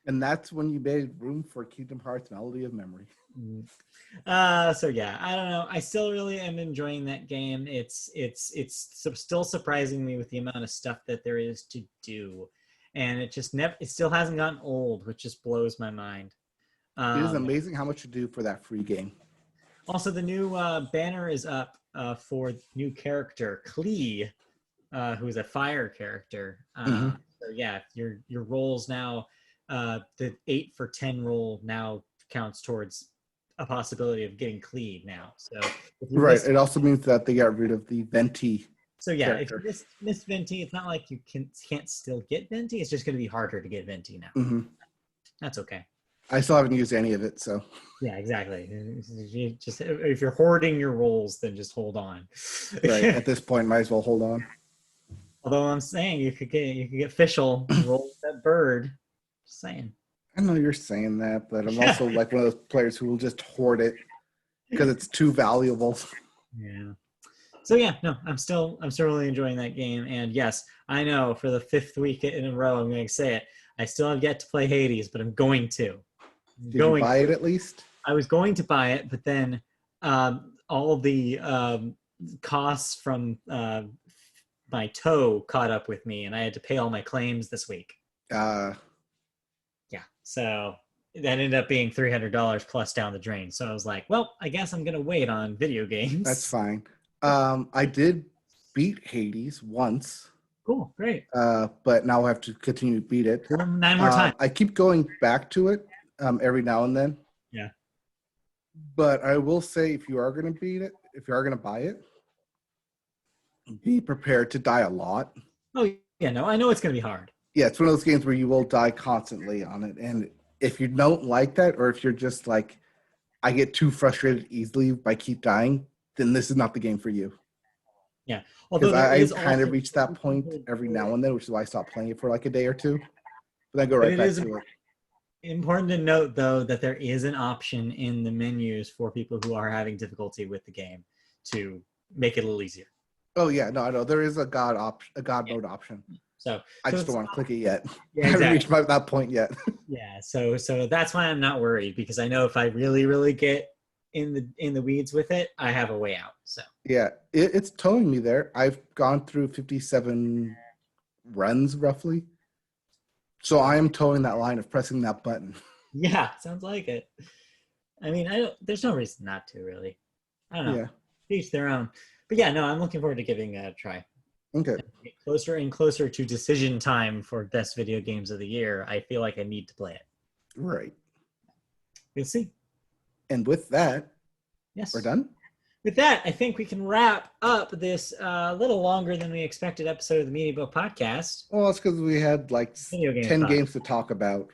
And that's when you made room for Kingdom Hearts Melody of Memory. So yeah, I don't know. I still really am enjoying that game. It's still surprising me with the amount of stuff that there is to do, and it still hasn't gotten old, which just blows my mind. It is amazing how much you do for that free game. Also, the new banner is up for new character Klee, who's a fire character. So yeah, your rolls now, the 8 for 10 roll now counts towards a possibility of getting Klee now. So right, it also means that they got rid of the Venti. So yeah, character. if you miss Venti, it's not like you can't still get Venti. It's just going to be harder to get Venti now. That's okay. I still haven't used any of it, so. Yeah, exactly. If you're hoarding your rolls, then just hold on. Right. At this point, might as well hold on. Although I'm saying you could get Fischl roll that bird. Just saying. I know you're saying that, but I'm also like one of those players who will just hoard it because it's too valuable. Yeah. So yeah, no, I'm still really enjoying that game. And yes, I know for the 5th week in a row, I'm going to say it. I still have yet to play Hades, but I'm going to. Did you buy it at least? I was going to buy it, but then all of the costs from my toe caught up with me, and I had to pay all my claims this week. Yeah, so that ended up being $300 plus down the drain. So I was like, well, I guess I'm gonna wait on video games. That's fine. I did beat Hades once. Cool, great. But now I have to continue to beat it. 9 more times. I keep going back to it every now and then. Yeah. But I will say, if you are going to beat it, if you are going to buy it, be prepared to die a lot. Oh yeah, no, I know it's going to be hard. Yeah, it's one of those games where you will die constantly on it. And if you don't like that, or if you're just like, I get too frustrated easily by keep dying, then this is not the game for you. Yeah. Because I kind of reach that point every now and then, which is why I stop playing it for like a day or two. But then go right back to it. Important to note, though, that there is an option in the menus for people who are having difficulty with the game to make it a little easier. Oh yeah, no, I know there is a God mode option. So I just don't want to click it yet. Yeah, I haven't exactly. reached that point yet. Yeah, so that's why I'm not worried, because I know if I really get in the weeds with it, I have a way out. So yeah, it's towing me there. I've gone through 57 runs roughly. So I am towing that line of pressing that button. Yeah, sounds like it. I mean, there's no reason not to, really. I don't know. Yeah. Each their own. But yeah, no, I'm looking forward to giving it a try. Okay. Closer and closer to decision time for best video games of the year, I feel like I need to play it. Right. We'll see. And with that, yes, we're done. With that, I think we can wrap up this little longer than we expected episode of the Media Boat Podcast. Well, it's because we had like 10 games to talk about,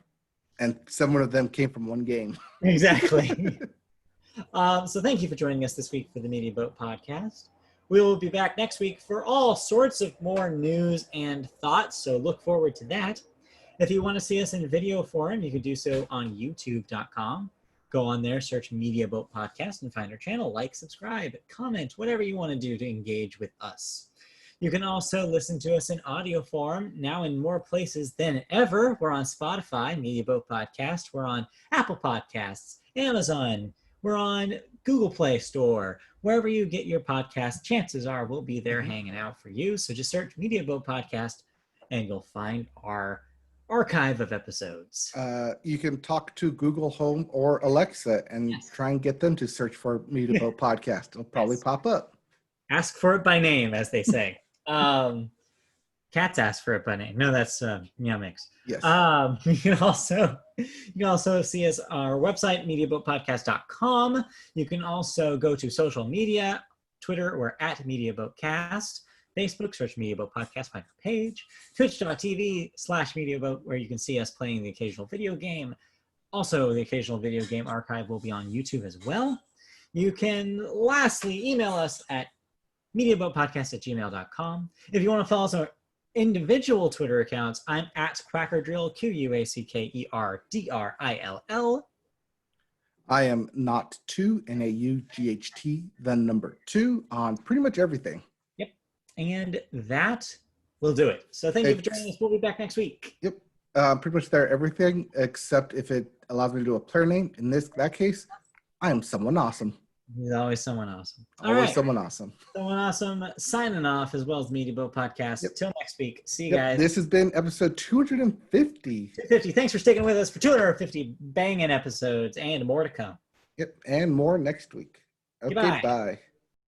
and some of them came from one game. Exactly. So thank you for joining us this week for the Media Boat Podcast. We will be back next week for all sorts of more news and thoughts, so look forward to that. If you want to see us in video form, you can do so on youtube.com. Go on there, search Media Boat Podcast, and find our channel. Like, subscribe, comment, whatever you want to do to engage with us. You can also listen to us in audio form, now in more places than ever. We're on Spotify, Media Boat Podcast. We're on Apple Podcasts, Amazon. We're on Google Play Store. Wherever you get your podcast, chances are we'll be there hanging out for you. So just search Media Boat Podcast, and you'll find our archive of episodes. You can talk to Google Home or Alexa and try and get them to search for Media Boat Podcast. It'll probably pop up. Ask for it by name, as they say. Cats ask for it by name. No, that's Meow Mix. Yes. You can also see us on our website, MediaBoatPodcast.com. You can also go to social media. Twitter, we're at MediaBoatCast. Facebook, search Media Boat Podcast, find our page. Twitch.tv/MediaBoat, where you can see us playing the occasional video game. Also, the occasional video game archive will be on YouTube as well. You can lastly email us at MediaBoatPodcast@gmail.com. If you want to follow us on our individual Twitter accounts, I'm at QuackerDrill, QUACKERDRILL. I am not2, NAUGHT, the number 2 on pretty much everything. Yep. And that will do it. So thank you for joining us. We'll be back next week. Yep. Pretty much there, everything, except if it allows me to do a player name. In that case, I am someone awesome. He's always someone awesome. Always someone awesome. Someone awesome. Signing off, as well as Media Boat Podcast. Yep. Till next week. See you guys. This has been episode 250. 250. Thanks for sticking with us for 250 banging episodes and more to come. Yep. And more next week. Okay, Goodbye. bye.